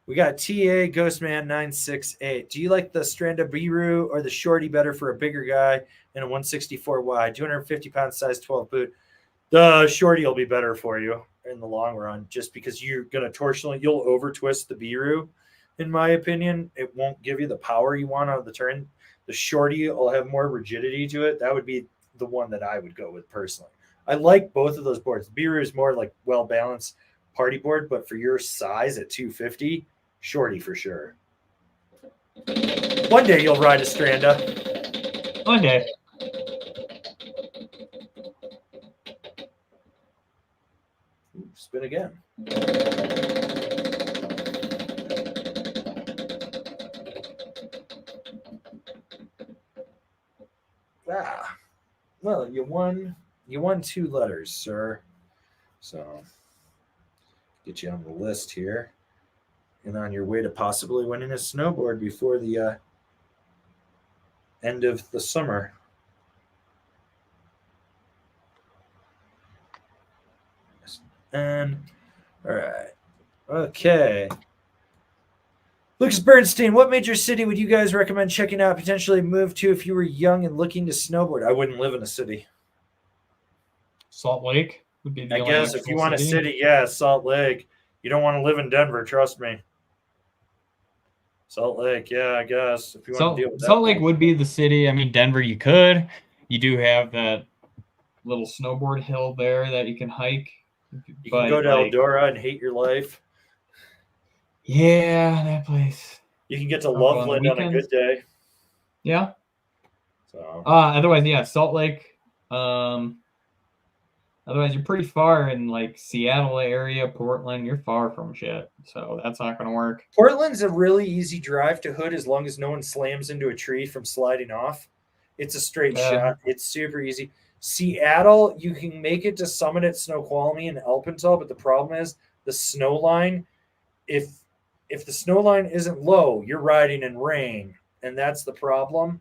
We got TA Ghostman 968. Do you like the S.N.O.W.B.O.A.R.D or the Shorty better for a bigger guy and a 164 wide, 250 pound size 12 boot? The Shorty will be better for you in the long run, just because you're gonna you'll over twist the B-Roo. In my opinion, it won't give you the power you want out of the turn. The Shorty will have more rigidity to it. That would be the one that I would go with personally. I like both of those boards. The B-Roo is more like well balanced party board, but for your size at 250, Shorty for sure. One day you'll ride a Stranda. One day. Spin again. Well, you won 2 letters, sir. So get you on the list here and on your way to possibly winning a snowboard before the end of the summer. And all right. Okay. Lucas Bernstein, what major city would you guys recommend checking out, potentially move to if you were young and looking to snowboard? I wouldn't live in a city. Salt Lake would be the I only guess if actual you want a city, yeah, Salt Lake. You don't want to live in Denver, trust me. Salt Lake, yeah, I guess. If you want to deal with Salt that Lake would be the city. I mean, Denver, you could. You do have that little snowboard hill there that you can hike. You can go to Eldora and hate your life. Yeah, that place. You can get to On Loveland on a weekends. good day. Yeah. So Otherwise, yeah, Salt Lake. Otherwise, you're pretty far in like Seattle area, Portland. You're far from shit, so that's not going to work. Portland's a really easy drive to Hood as long as no one slams into a tree from sliding off. It's a straight shot. It's super easy. Seattle, you can make it to Summit at Snoqualmie and Alpental, but the problem is the snow line. If the snow line isn't low, you're riding in rain, and that's the problem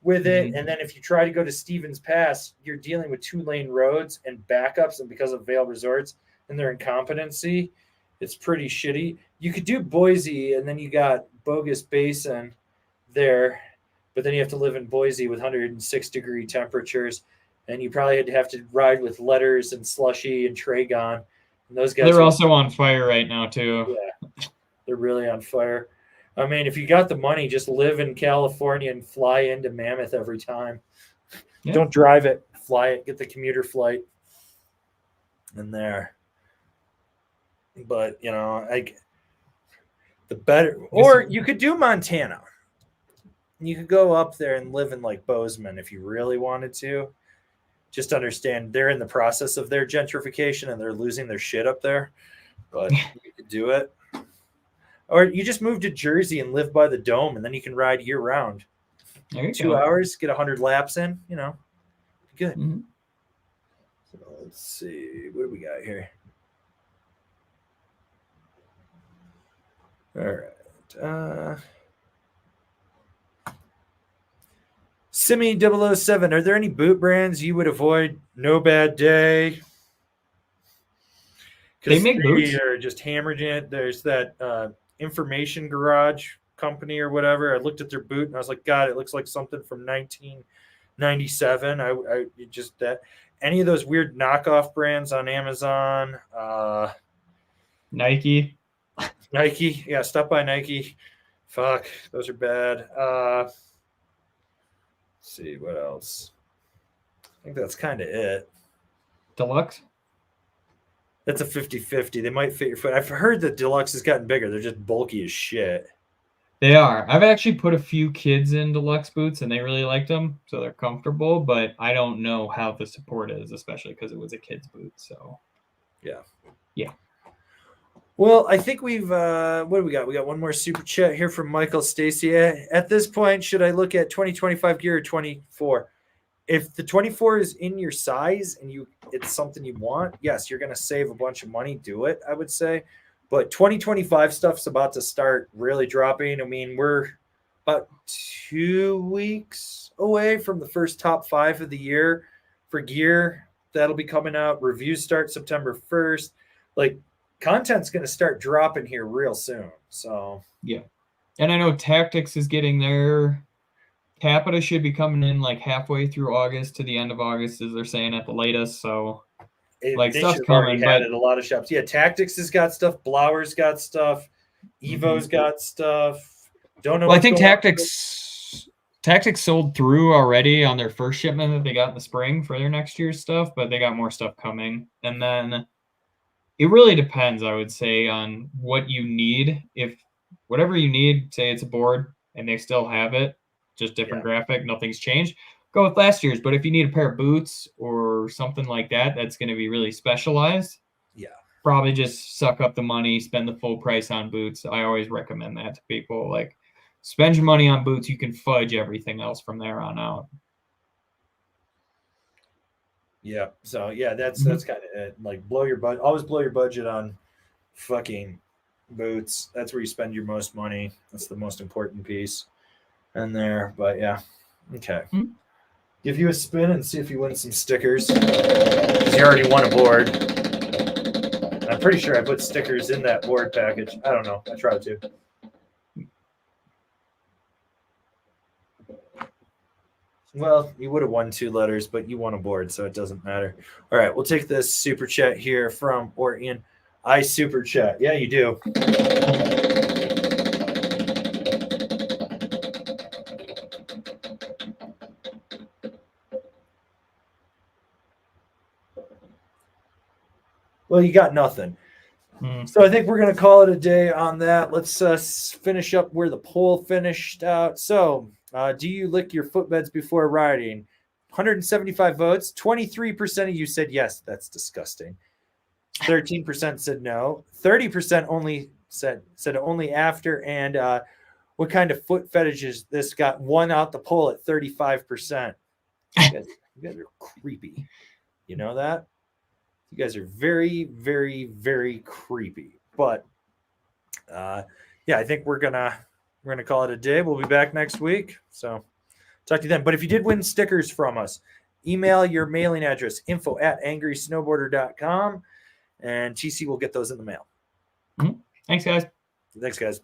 with it. And then if you try to go to Stevens Pass, you're dealing with 2-lane roads and backups, and because of Vail Resorts and their incompetency, it's pretty shitty. You could do Boise, and then you got Bogus Basin there, but then you have to live in Boise with 106-degree temperatures, and you probably have to ride with Letters and Slushy and Tragon. And those guys They're also on fire right now too. Yeah, they're really on fire. I mean, if you got the money, just live in California and fly into Mammoth every time. Yeah. Don't drive it, fly it, get the commuter flight in there. But, you know, the better, or you could do Montana. You could go up there and live in like Bozeman if you really wanted to. Just understand they're in the process of their gentrification and they're losing their shit up there. But you could do it. Or you just move to Jersey and live by the Dome, and then you can ride year round. 2 hours, get 100 laps in, you know. Good. Mm-hmm. So let's see. What do we got here? All right. Simi 007. Are there any boot brands you would avoid? No Bad Day. They make boots. Are just hammered in it. There's that Information Garage company or whatever. I looked at their boot and I was like, God, it looks like something from 1997. I just that any of those weird knockoff brands on Amazon. Nike. Yeah, stop by Nike. Fuck, those are bad. Let's see what else. I think that's kind of it. Deluxe. That's a 50-50. They might fit your foot. I've heard that Deluxe has gotten bigger. They're just bulky as shit. They are. I've actually put a few kids in deluxe boots and they really liked them, so they're comfortable, but I don't know how the support is, especially because it was a kid's boot. So Yeah. Yeah. Well, I think we've what do we got? We got one more super chat here from Michael Stacy. At this point, should I look at 2025 gear or 24? If the 24 is in your size and it's something you want, yes, you're going to save a bunch of money. Do it, I would say. But 2025 stuff's about to start really dropping. I mean, we're about 2 weeks away from the first top 5 of the year for gear. That'll be coming out. Reviews start September 1st. Like, content's going to start dropping here real soon. So, yeah. And I know Tactics is getting their Capita should be coming in like halfway through August to the end of August, as they're saying at the latest. So like they stuff's should have already coming, had but it. A lot of shops. Yeah, Tactics has got stuff. B.O.A.R.'s got stuff. Evo's got stuff. Don't know well, I what's think going on. Tactics sold through already on their first shipment that they got in the spring for their next year's stuff, but they got more stuff coming. And then it really depends, I would say, on what you need. If whatever you need, say it's a board and they still have it, just different graphic, nothing's changed, go with last year's. But if you need a pair of boots or something like that, that's going to be really specialized. Yeah. Probably just suck up the money, spend the full price on boots. I always recommend that to people. Like, spend your money on boots. You can fudge everything else from there on out. Yeah. So yeah, that's kind of it. Like, always blow your budget on fucking boots. That's where you spend your most money. That's the most important piece in there. But yeah. Okay. Give you a spin and see if you win some stickers. Because you already won a board. I'm pretty sure I put stickers in that board package. I don't know. I tried to. Well, you would have won 2 letters, but you won a board, so it doesn't matter. All right, we'll take this super chat here from Orton. I super chat. Yeah, you do. Well, you got nothing. So I think we're going to call it a day on that. Let's finish up where the poll finished out. So, do you lick your footbeds before riding? 175 votes. 23% of you said yes. That's disgusting. 13% said no. 30% only said only after. And what kind of foot fetish is this? Got one out the poll at 35%. You guys are creepy. You know that? You guys are very, very, very creepy. But yeah, I think we're gonna call it a day. We'll be back next week. So talk to you then. But if you did win stickers from us, email your mailing address, info@angrysnowboarder.com, and TC will get those in the mail. Thanks, guys. Thanks, guys.